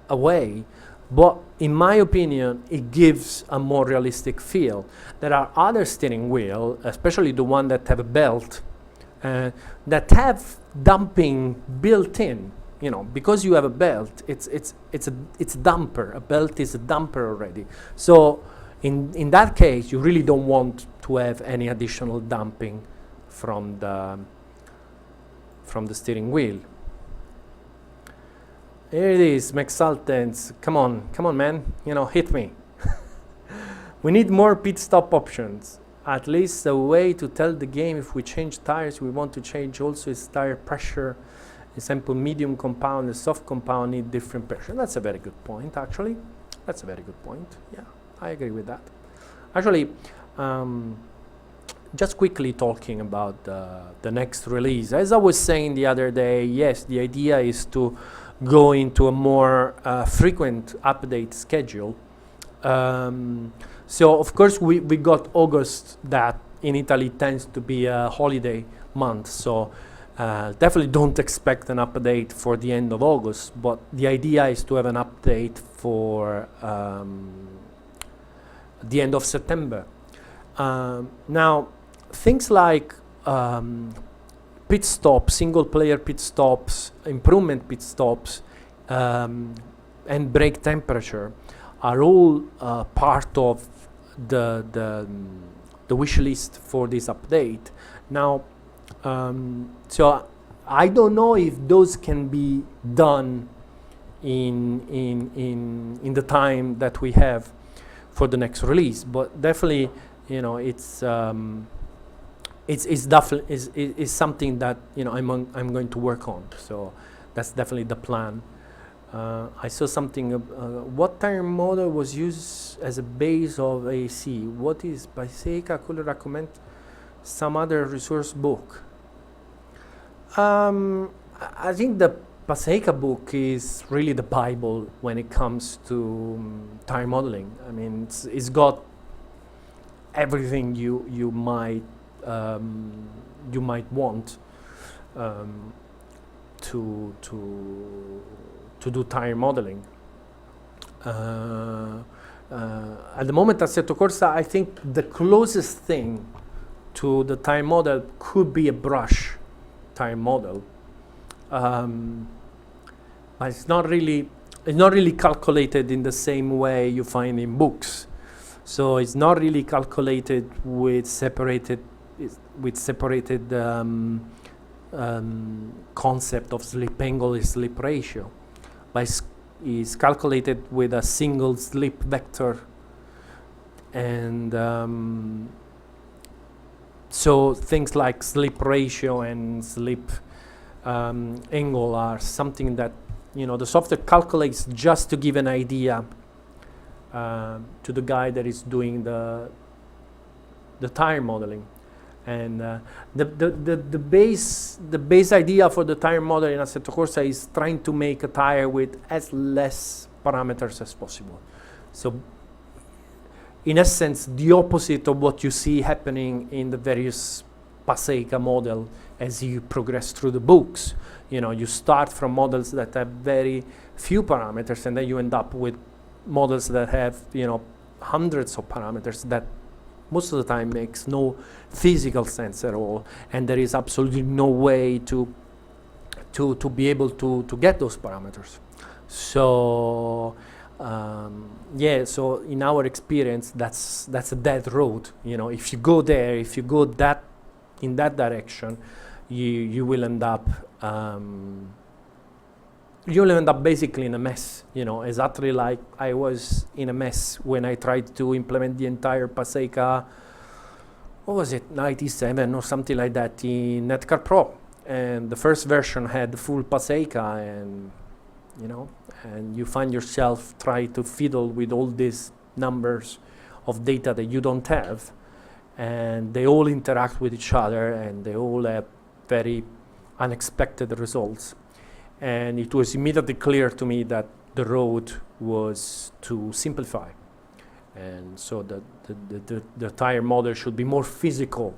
away, but in my opinion it gives a more realistic feel. There are other steering wheels, especially the one that have a belt, that have damping built in. Because you have a belt, it's a damper. A belt is a damper already. So in that case, you really don't want to have any additional damping from the steering wheel. Here it is, Mexaltens. Come on, man. Hit me. We need more pit stop options. At least a way to tell the game if we change tires, we want to change also its tire pressure. Example, medium compound and soft compound need different pressure. That's a very good point, actually. That's a very good point. Yeah, I agree with that. Actually, just quickly talking about the next release. As I was saying the other day, yes, the idea is to go into a more frequent update schedule. So of course we got August, that in Italy tends to be a holiday month, so definitely don't expect an update for the end of August, but the idea is to have an update for the end of September. Now things like pit stops, single player pit stops, improvement pit stops, and brake temperature are all part of the wish list for this update. Now, so I don't know if those can be done in the time that we have for the next release, but definitely, you know, it's definitely something that, you know, I'm going to work on. So that's definitely the plan. I saw something. What tire model was used as a base of AC? What is Passeca? Could you recommend some other resource book? I think the Passeca book is really the Bible when it comes to tire modeling. I mean, it's got everything you might want to do tire modeling. At the moment, Assetto Corsa, I think the closest thing to the tire model could be a brush tire model, but it's not really calculated in the same way you find in books. So it's not really calculated with separated concept of slip angle and slip ratio, but is calculated with a single slip vector, and so things like slip ratio and slip angle are something that, you know, the software calculates just to give an idea to the guy that is doing the tire modeling. And the base idea for the tire model in Assetto Corsa is trying to make a tire with as less parameters as possible. So in essence, the opposite of what you see happening in the various Passeca model as you progress through the books. You know, you start from models that have very few parameters, and then you end up with models that have, you know, hundreds of parameters that most of the time makes no physical sense at all, and there is absolutely no way to be able to get those parameters. So yeah, so in our experience, that's a dead road. You know, if you go there, if you go in that direction, you will end up basically in a mess, you know, exactly like I was in a mess when I tried to implement the entire Passeca, what was it, 97 or something like that in Netcar Pro. And the first version had the full Passeca, and, you know, and you find yourself trying to fiddle with all these numbers of data that you don't have, and they all interact with each other, and they all have very unexpected results. And it was immediately clear to me that the road was to simplify. And so the tire model should be more physical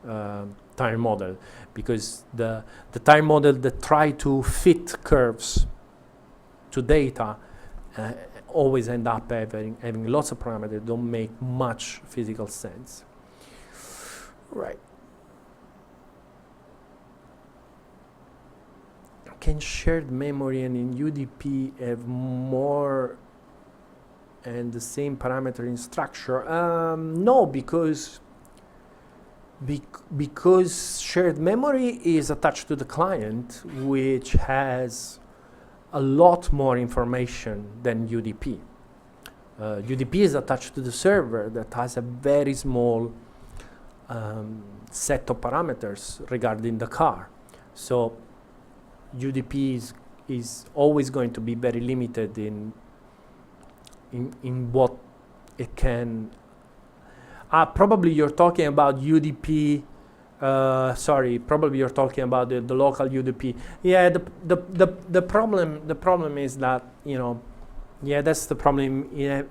tire model, because the tire model that try to fit curves to data always end up having lots of parameters that don't make much physical sense. Right. Can shared memory and in UDP have more and the same parameter in structure? No, because shared memory is attached to the client, which has a lot more information than UDP. UDP is attached to the server that has a very small set of parameters regarding the car. So UDP is always going to be very limited in what it can. Probably you're talking about UDP. Sorry, probably you're talking about the local UDP. Yeah, the problem is that, you know, yeah, that's the problem. Yeah,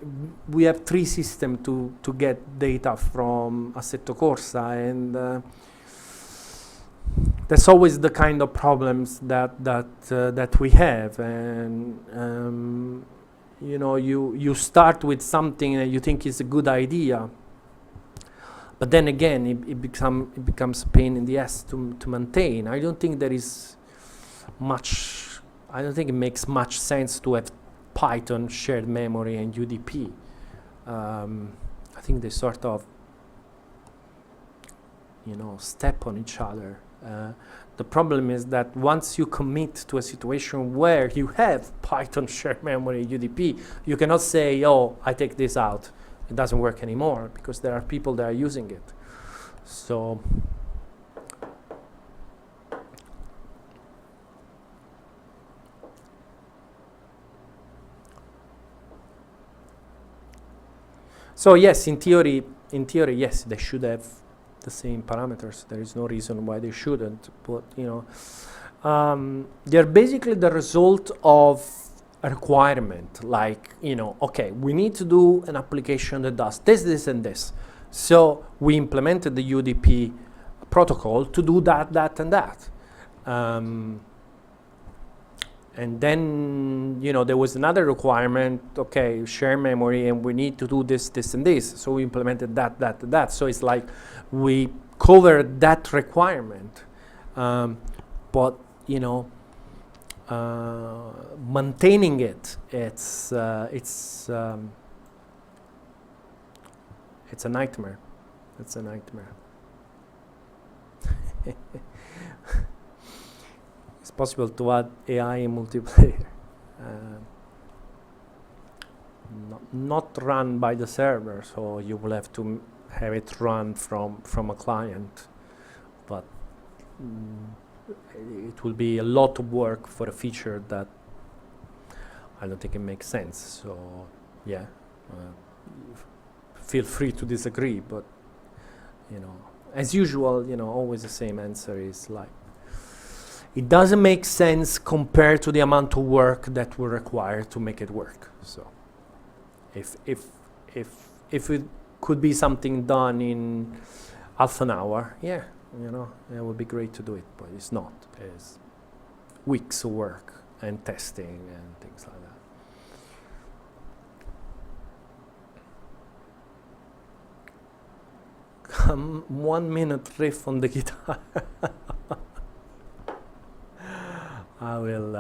we have 3 systems to get data from Assetto Corsa, and that's always the kind of problems that we have. And you know, you start with something that you think is a good idea, but then again, it becomes a pain in the ass to maintain. I don't think there is much. I don't think it makes much sense to have Python, shared memory, and UDP. I think they sort of, you know, step on each other. The problem is that once you commit to a situation where you have Python, shared memory, UDP, you cannot say, oh, I take this out. It doesn't work anymore, because there are people that are using it. So yes, in theory, yes, they should have the same parameters. There is no reason why they shouldn't. But you know, they're basically the result of a requirement. Like, you know, okay, we need to do an application that does this, this, and this. So we implemented the UDP protocol to do that, that, and that. And then, you know, there was another requirement, okay, share memory, and we need to do this, this, and this. So we implemented that, that, and that. So it's like we covered that requirement. But, you know, maintaining it, it's a nightmare. It's a nightmare. It's possible to add AI in multiplayer. Not run by the server, so you will have to have it run from a client. But it will be a lot of work for a feature that I don't think it makes sense. So yeah, feel free to disagree, but you know, as usual, you know, always the same answer is like, it doesn't make sense compared to the amount of work that will require to make it work. So if it could be something done in half an hour, yeah, you know, it would be great to do it, but it's not. It's weeks of work and testing and things like that. 1 minute riff on the guitar. I will.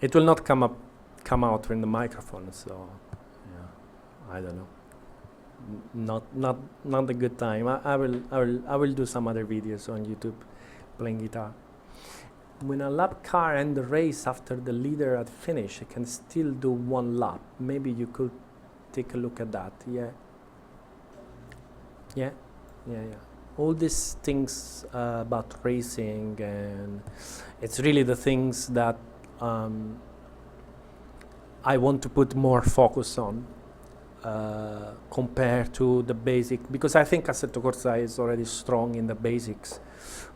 It will not come out in the microphone, so yeah, I don't know. Not a good time. I will do some other videos on YouTube playing guitar. When a lap car ends the race after the leader had finished, it can still do 1 lap. Maybe you could take a look at that. Yeah. All these things about racing, and it's really the things that I want to put more focus on compared to the basic, because I think Assetto Corsa is already strong in the basics,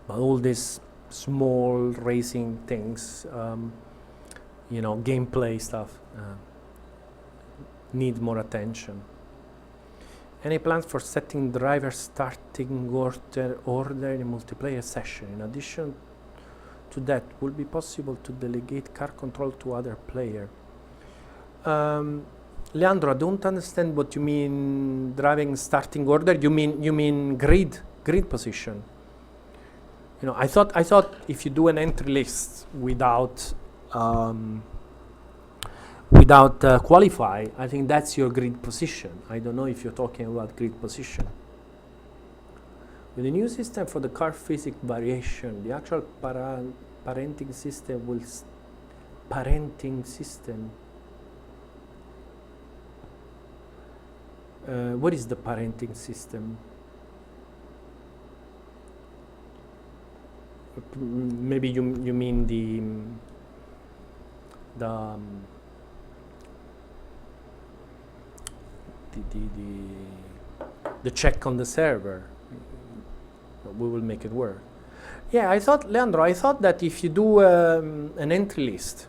but all these small racing things, you know, gameplay stuff, need more attention. Any plans for setting driver starting order in a multiplayer session? In addition to that, will it be possible to delegate car control to other player? Leandro, I don't understand what you mean driving starting order. You mean grid position? You know, I thought if you do an entry list without qualify, I think that's your grid position. I don't know if you're talking about grid position. With the new system for the car physics variation, the actual parenting system What is the parenting system? Maybe you mean the check on the server. We will make it work. Yeah, I thought, Leandro, I thought that if you do an entry list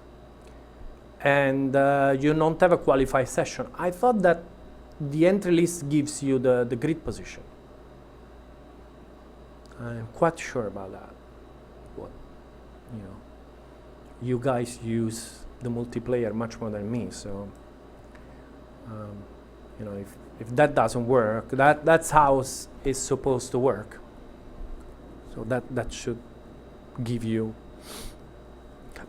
and you don't have a qualified session, I thought that the entry list gives you the grid position. I'm quite sure about that. What, you guys use the multiplayer much more than me, so if that doesn't work, that's how it's supposed to work. So that should give you,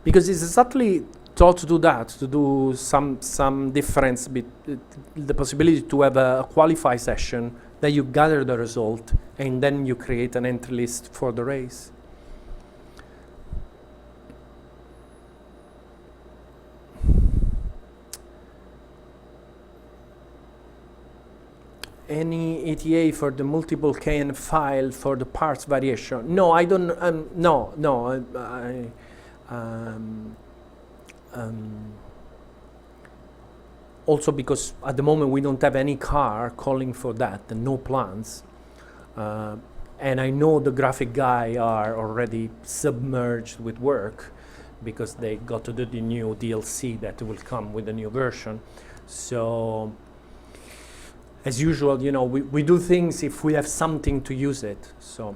because it's exactly taught to do that, to do some difference, the possibility to have a qualify session, then you gather the result, and then you create an entry list for the race. Any ETA for the multiple KN file for the parts variation? No, I don't. Also because at the moment we don't have any car calling for that, and no plans. And I know the graphic guy are already submerged with work because they got to do the new DLC that will come with the new version. So, as usual, we do things if we have something to use it. So,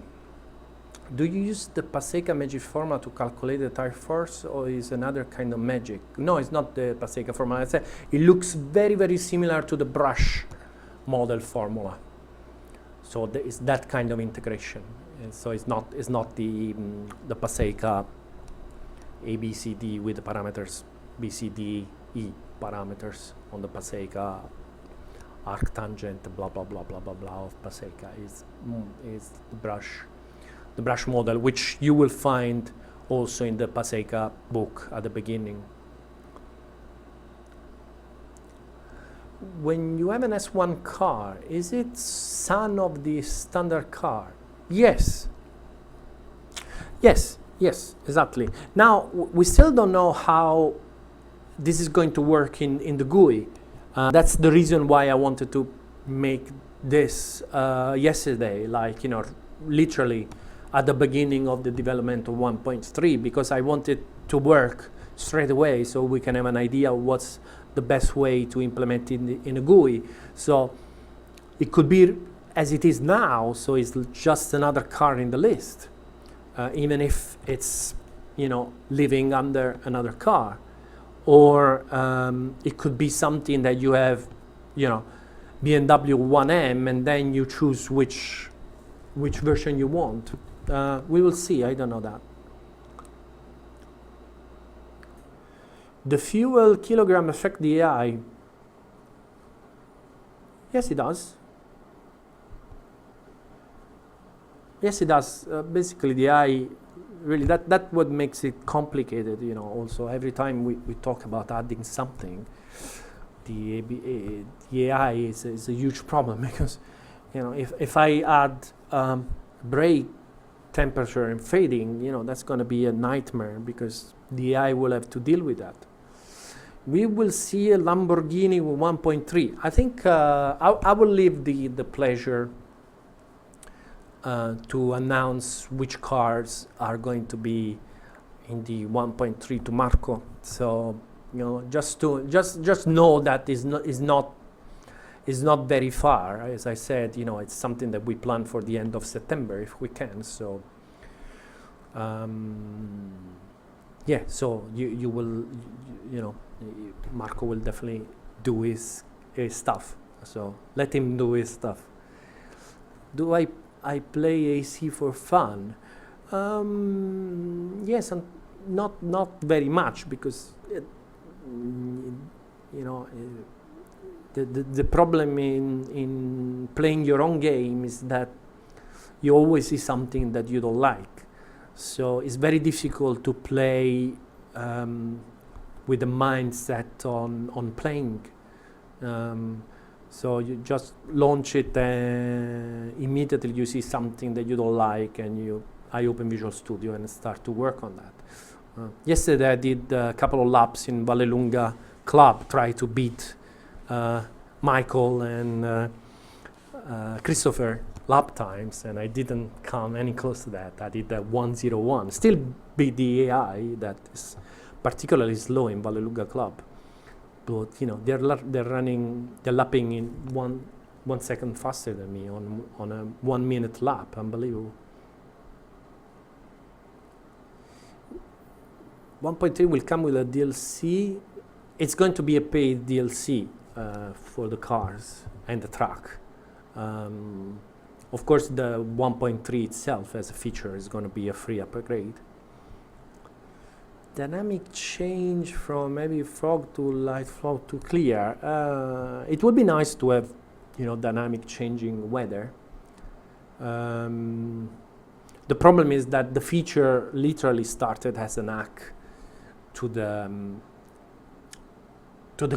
do you use the Paseka magic formula to calculate the tire force, or is another kind of magic? No, it's not the Paseka formula. It looks very, very similar to the brush model formula. So there is that kind of integration. And so it's not the Paseka ABCD with the parameters BCD E parameters on the Paseka arctangent blah blah blah blah blah blah of Paseka is the brush model, which you will find also in the Paseka book at the beginning. When you have an S1 car, is it son of the standard car? Yes. Yes, exactly. Now, we still don't know how this is going to work in the GUI. That's the reason why I wanted to make this yesterday, literally at the beginning of the development of 1.3, because I wanted to work straight away so we can have an idea of what's the best way to implement it in a GUI. So it could be as it is now, so it's just another car in the list, even if it's living under another car. Or it could be something that you have, BMW 1M, and then you choose which version you want. We will see. I don't know that. The fuel kilogram affect the AI. Yes, it does. Yes, it does. Basically, the AI. Really, that what makes it complicated, also every time we talk about adding something, the AI is a huge problem, because if I add brake temperature and fading, that's going to be a nightmare, because the AI will have to deal with that. We will see a Lamborghini with 1.3. I think I will leave the pleasure to announce which cars are going to be in the 1.3 to Marco. So just know that is not very far. As I said, it's something that we plan for the end of September if we can. So yeah. So you will Marco will definitely do his stuff. So let him do his stuff. Do I play AC for fun? Yes, and not very much, because the problem in playing your own game is that you always see something that you don't like. So it's very difficult to play with the mindset on playing. So you just launch it and immediately you see something that you don't like, and I open Visual Studio and start to work on that. Yesterday I did a couple of laps in Vallelunga Club, try to beat Michael and Christopher lap times, and I didn't come any close to that. I did 1:01. Still beat the AI that is particularly slow in Vallelunga Club. But they're lapping in 1 second faster than me on a 1 minute lap. Unbelievable. 1.3 will come with a DLC. It's going to be a paid DLC for the cars and the track. Of course, the 1.3 itself as a feature is going to be a free upgrade. Dynamic change from maybe fog to light, fog to clear. It would be nice to have, dynamic changing weather. The problem is that the feature literally started as an hack to the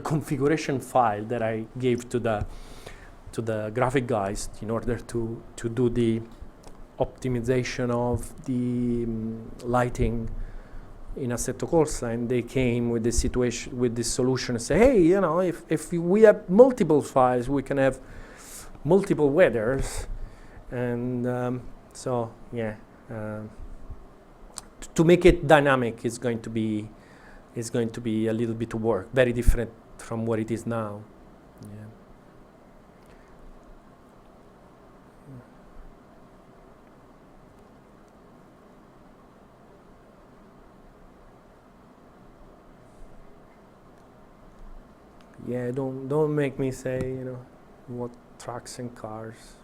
configuration file that I gave to the graphic guys in order to do the optimization of the lighting in Assetto Corsa, and they came with this solution and say, hey, if we have multiple files, we can have multiple weathers, and to make it dynamic is going to be a little bit of work, very different from what it is now. Yeah. Yeah, don't make me say, what trucks and cars,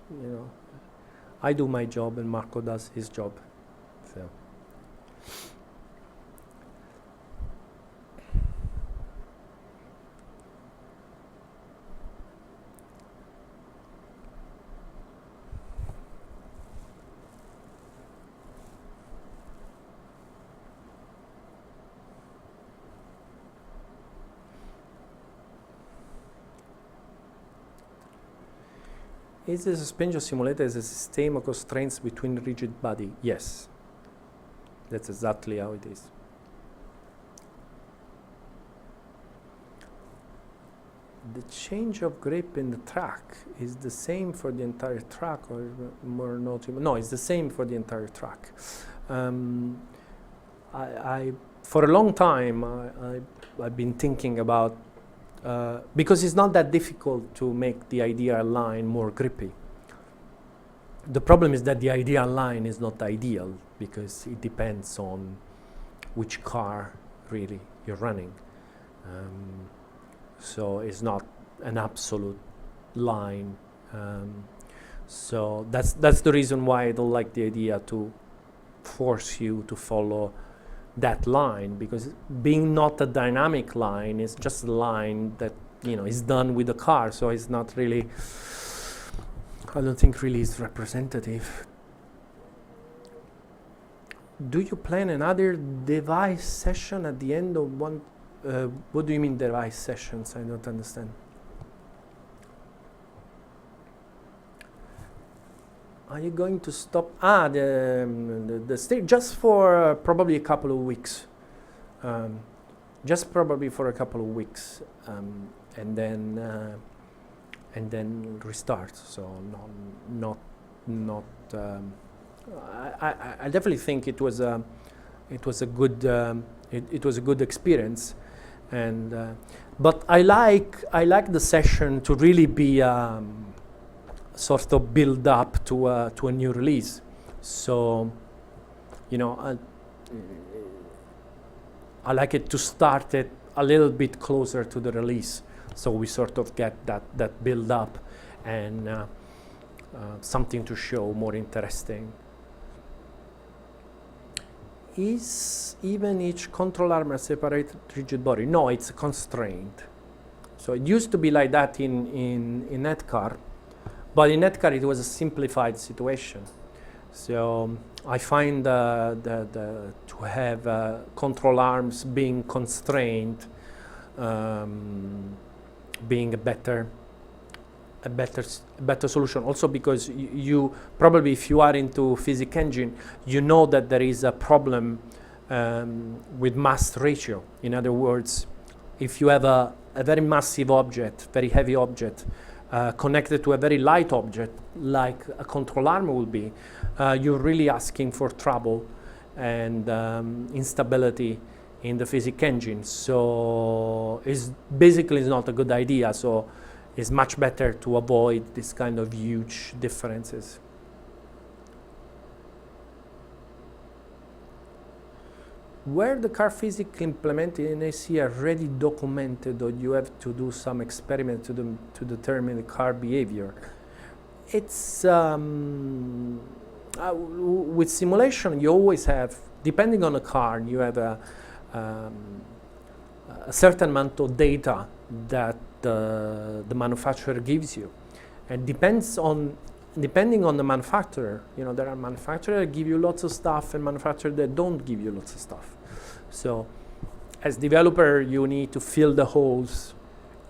I do my job and Marco does his job. So. Is the suspension simulator as a system of constraints between rigid body? Yes. That's exactly how it is. The change of grip in the track is the same for the entire track, or more notable? No, it's the same for the entire track. I for a long time, I've been thinking about because it's not that difficult to make the ideal line more grippy. The problem is that the ideal line is not ideal because it depends on which car really you're running. So it's not an absolute line. So that's the reason why I don't like the idea to force you to follow that line, because being not a dynamic line is just a line that is done with the car, so it's not really, I don't think really is representative. Do you plan another device session at the end of one? What do you mean device sessions? I don't understand. Are you going to stop? The stage just for probably a couple of weeks. Just probably for a couple of weeks, and then restart. So not. I definitely think it was a good experience, and but I like the session to really be sort of build up to a new release. So I like it to start it a little bit closer to the release, so we sort of get that build up and something to show more interesting. Is even each control arm a separate rigid body? No, it's constrained. So it used to be like that in Netcar, but in Netcar it was a simplified situation. So I find to have control arms being constrained, being a better better solution. Also because you probably, if you are into physics engine, you know that there is a problem with mass ratio. In other words, if you have a very massive object, very heavy object, connected to a very light object, like a control arm will be, you're really asking for trouble and instability in the physics engine. So it's basically not a good idea. So it's much better to avoid this kind of huge differences. Where the car physics implemented in AC are already documented, or you have to do some experiment to determine the car behavior. It's with simulation, you always have, depending on the car, you have a certain amount of data that the manufacturer gives you, and depending on the manufacturer. You know, there are manufacturers that give you lots of stuff and manufacturers that don't give you lots of stuff. So as developer, you need to fill the holes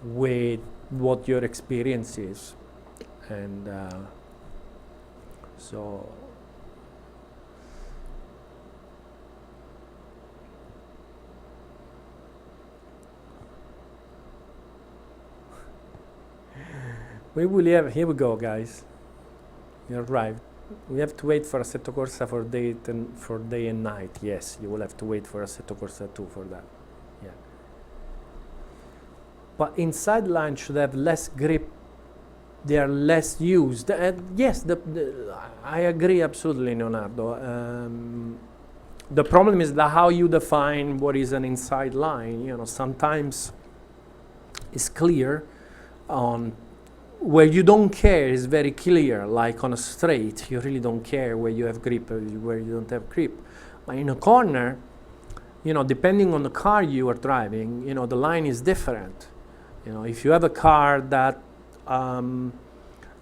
with what your experience is. And so we will have, here we go, guys. You arrived. We have to wait for Assetto Corsa for day and night. Yes, you will have to wait for Assetto Corsa 2 for that. Yeah. But inside line should have less grip. They are less used. Yes, I agree absolutely, Leonardo. The problem is that how you define what is an inside line. You know, sometimes it's clear on where you don't care is very clear, like on a straight, you really don't care where you have grip or where you don't have grip. But in a corner, you know, depending on the car you are driving, you know, the line is different. You know, if you have a car that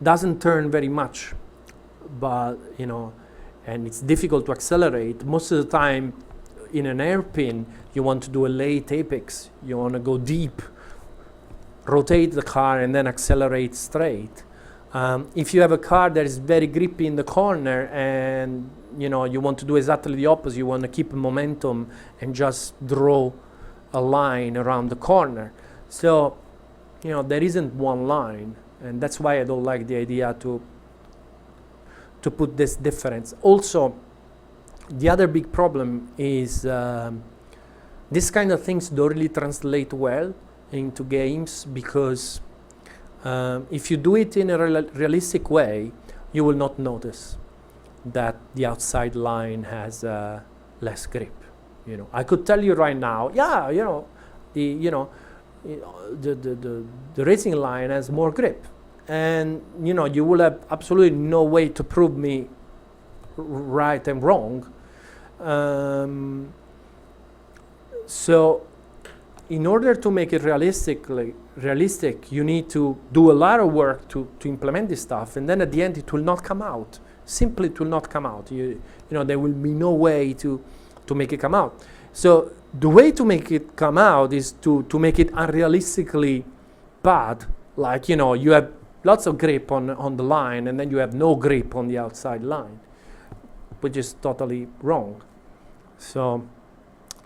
doesn't turn very much, but, you know, and it's difficult to accelerate, most of the time in an hairpin, you want to do a late apex, you want to go deep, rotate the car and then accelerate straight. If you have a car that is very grippy in the corner and you know you want to do exactly the opposite, you want to keep momentum and just draw a line around the corner. So you know there isn't one line, and that's why I don't like the idea to put this difference. Also, the other big problem is this kind of things don't really translate well into games, because if you do it in a realistic way, you will not notice that the outside line has less grip. You know, I could tell you right now, yeah, you know, the racing line has more grip, and you know, you will have absolutely no way to prove me right and wrong. So in order to make it realistic, you need to do a lot of work to implement this stuff, and then at the end it will not come out. Simply it will not come out. You know, there will be no way to make it come out. So the way to make it come out is to make it unrealistically bad. Like, you know, you have lots of grip on the line and then you have no grip on the outside line, which is totally wrong. So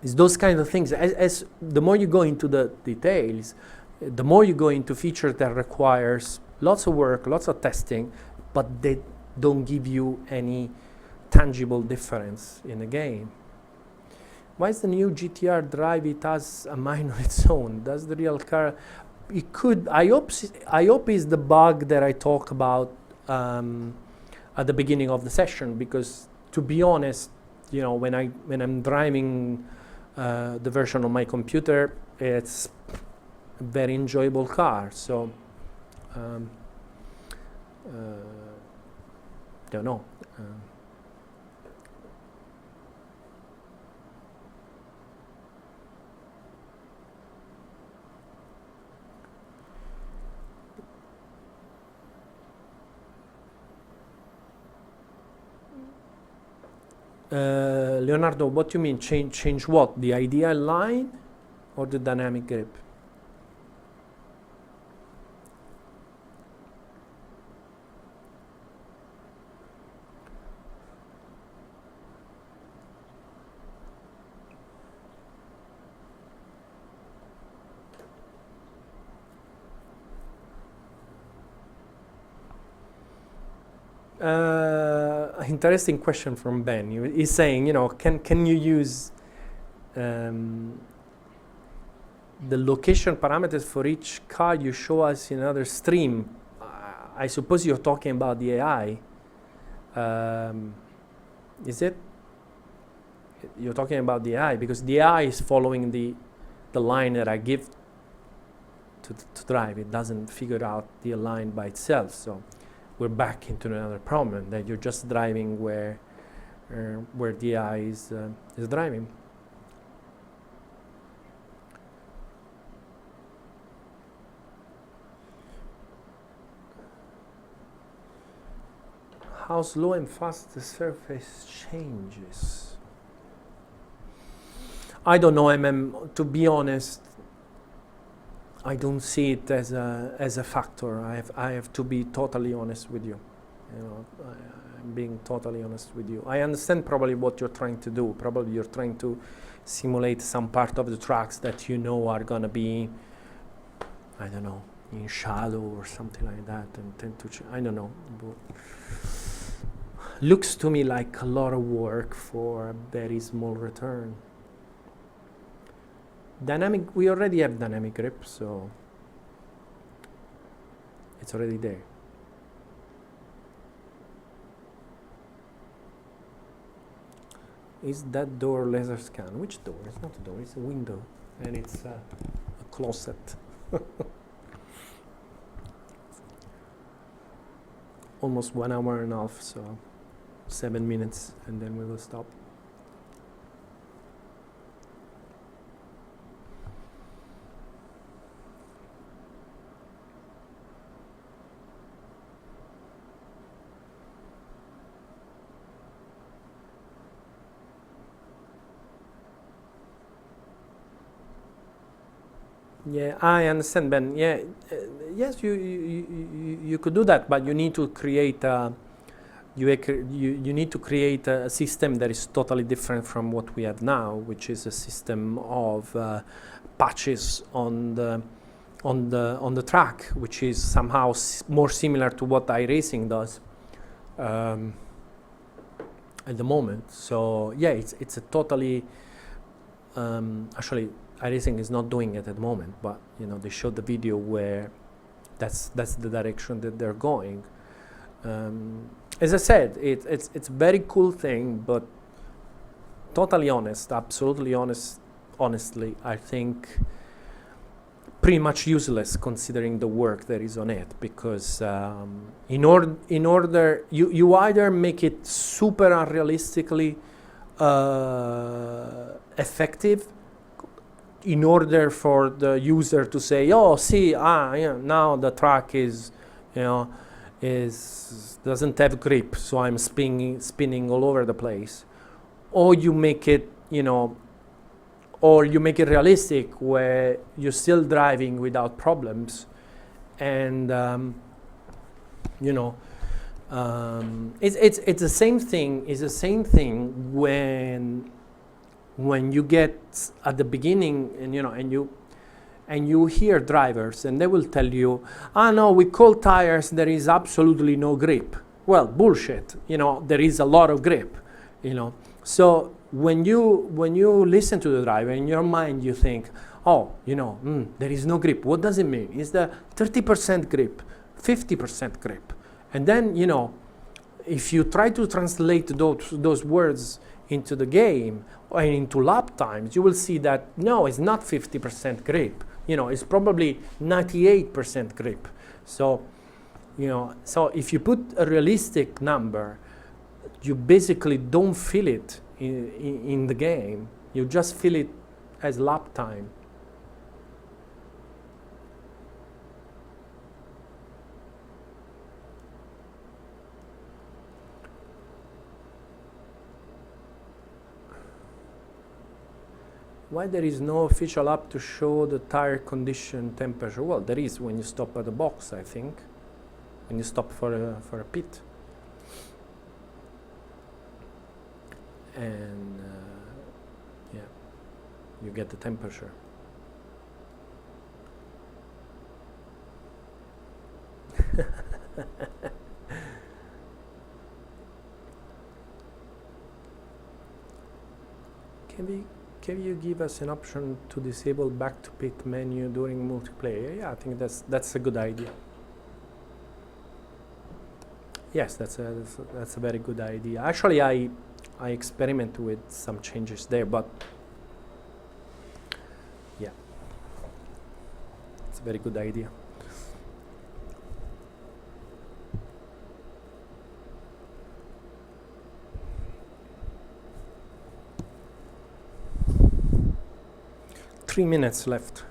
it's those kind of things. As the more you go into the details, the more you go into features that requires lots of work, lots of testing, but they don't give you any tangible difference in the game. Why is the new GTR drive? It has a mind on its own. Does the real car? It could. I hope is the bug that I talk about at the beginning of the session, because to be honest, you know, when I'm driving the version on my computer, it's a very enjoyable car. So don't know. Leonardo, what do you mean change what? The ideal line or the dynamic grip? Interesting question from Ben. He's saying, you know, can you use the location parameters for each car you show us in another stream? I suppose you're talking about the AI. Is it? You're talking about the AI, because the AI is following the line that I give to drive. It doesn't figure out the line by itself. So we're back into another problem, that you're just driving where the AI is driving. How slow and fast the surface changes. I don't know, to be honest. I don't see it as a factor. I have to be totally honest with you. You know, I'm being totally honest with you. I understand probably what you're trying to do. Probably you're trying to simulate some part of the tracks that you know are gonna be, I don't know, in shadow or something like that, and tend to I don't know. But looks to me like a lot of work for a very small return. Dynamic, we already have dynamic grip, so it's already there. Is that door laser scan? Which door? It's not a door, it's a window, and it's a closet. Almost 1 hour and a half, so 7 minutes, and then we will stop. Yeah, I understand, Ben. Yeah, yes, you could do that, but you need to create you need to create a system that is totally different from what we have now, which is a system of patches on the track, which is somehow more similar to what iRacing does at the moment. So yeah, it's a totally actually. iRacing is not doing it at the moment, but you know, they showed the video where that's the direction that they're going. As I said, it's a very cool thing, but totally honest, absolutely honestly, I think pretty much useless considering the work that is on it, because in order you either make it super unrealistically effective in order for the user to say, oh, see, now the track is, you know, doesn't have grip, so I'm spinning all over the place, or you make it, you know, or you make it realistic where you're still driving without problems, and you know, it's the same thing. It's the same thing when you get at the beginning, and you know, and you hear drivers and they will tell you, no, with cold tires there is absolutely no grip. Well, bullshit. You know, there is a lot of grip. You know, so when you listen to the driver, in your mind you think, oh, you know, there is no grip. What does it mean? Is there 30% grip, 50% grip? And then, you know, if you try to translate those words into the game or into lap times, you will see that no, it's not 50% grip. You know, it's probably 98% grip. So, you know, so if you put a realistic number, you basically don't feel it in the game. You just feel it as lap time. Why there is no official app to show the tire condition temperature? Well, there is when you stop at the box, I think. When you stop for a pit. And yeah, you get the temperature. can you give us an option to disable back to pit menu during multiplayer? Yeah, I think that's a good idea. Yes, that's a very good idea. Actually, I experiment with some changes there, but yeah, it's a very good idea. Three minutes left.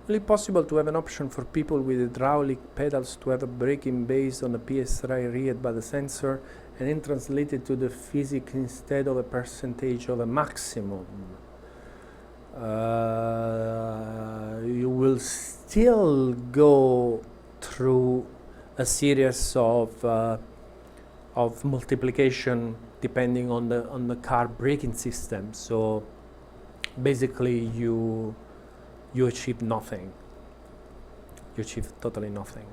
Is it possible to have an option for people with hydraulic pedals to have a braking based on the PSI read by the sensor and then translated to the physics instead of a percentage of a maximum? You will still go through a series of multiplication depending on the car braking system. So basically, you achieve nothing. You achieve totally nothing.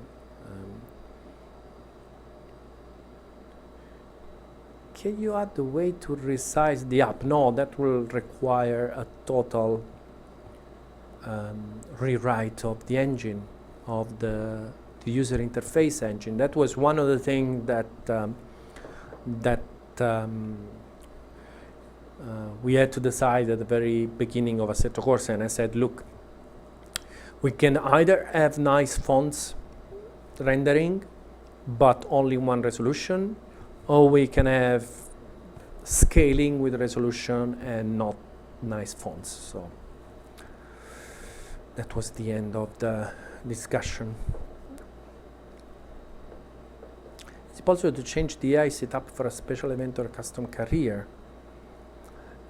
Can you add the way to resize the app? No, that will require a total rewrite of the engine, of the user interface engine. That was one of the things that we had to decide at the very beginning of Assetto Corsa, and I said, look, we can either have nice fonts rendering, but only one resolution, or we can have scaling with resolution and not nice fonts. So that was the end of the discussion. Is it possible to change the AI setup for a special event or a custom career?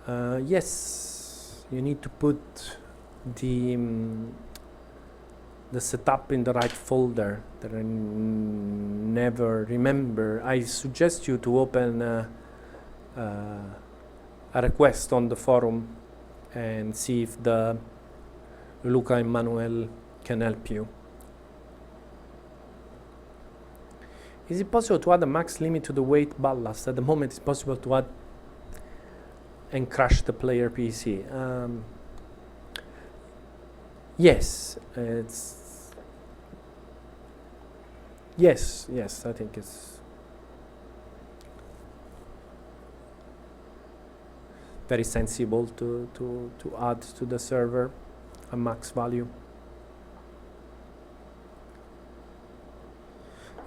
Yes, you need to put the setup in the right folder that I never remember. I suggest you to open a request on the forum and see if the Luca and Manuel can help you. Is it possible to add a max limit to the weight ballast? At the moment it's possible to add and crash the player PC. Yes, yes, I think it's very sensible to add to the server a max value.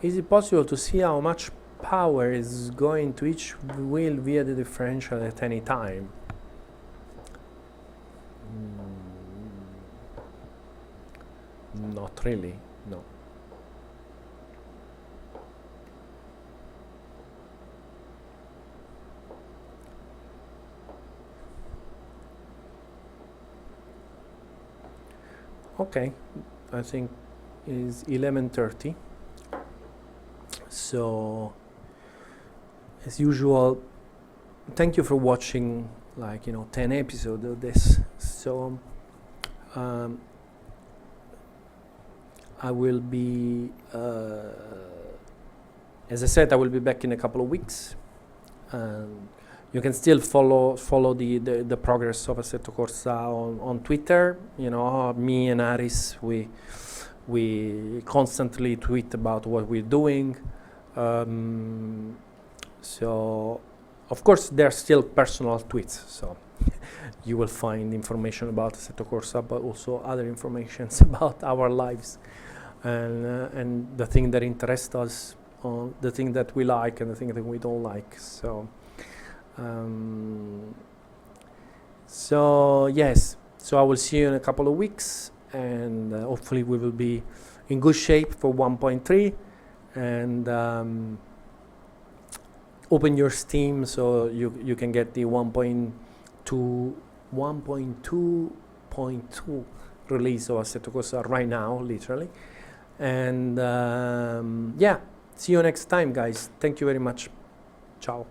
Is it possible to see how much power is going to each wheel via the differential at any time? Not really, no. Okay, I think it's 11:30. So, as usual, thank you for watching, 10 episodes of this. So, I will be, as I said, I will be back in a couple of weeks. You can still follow the progress of Assetto Corsa on Twitter. Me and Aris, we constantly tweet about what we're doing. So, of course, there are still personal tweets. So, you will find information about Assetto Corsa, but also other informations about our lives and the thing that interests us, the thing that we like and the thing that we don't like. So yes, so I will see you in a couple of weeks, and hopefully we will be in good shape for 1.3, and open your Steam so you can get the 1.2.2 release of Assetto Corsa right now, literally. And yeah, see you next time, guys. Thank you very much. Ciao.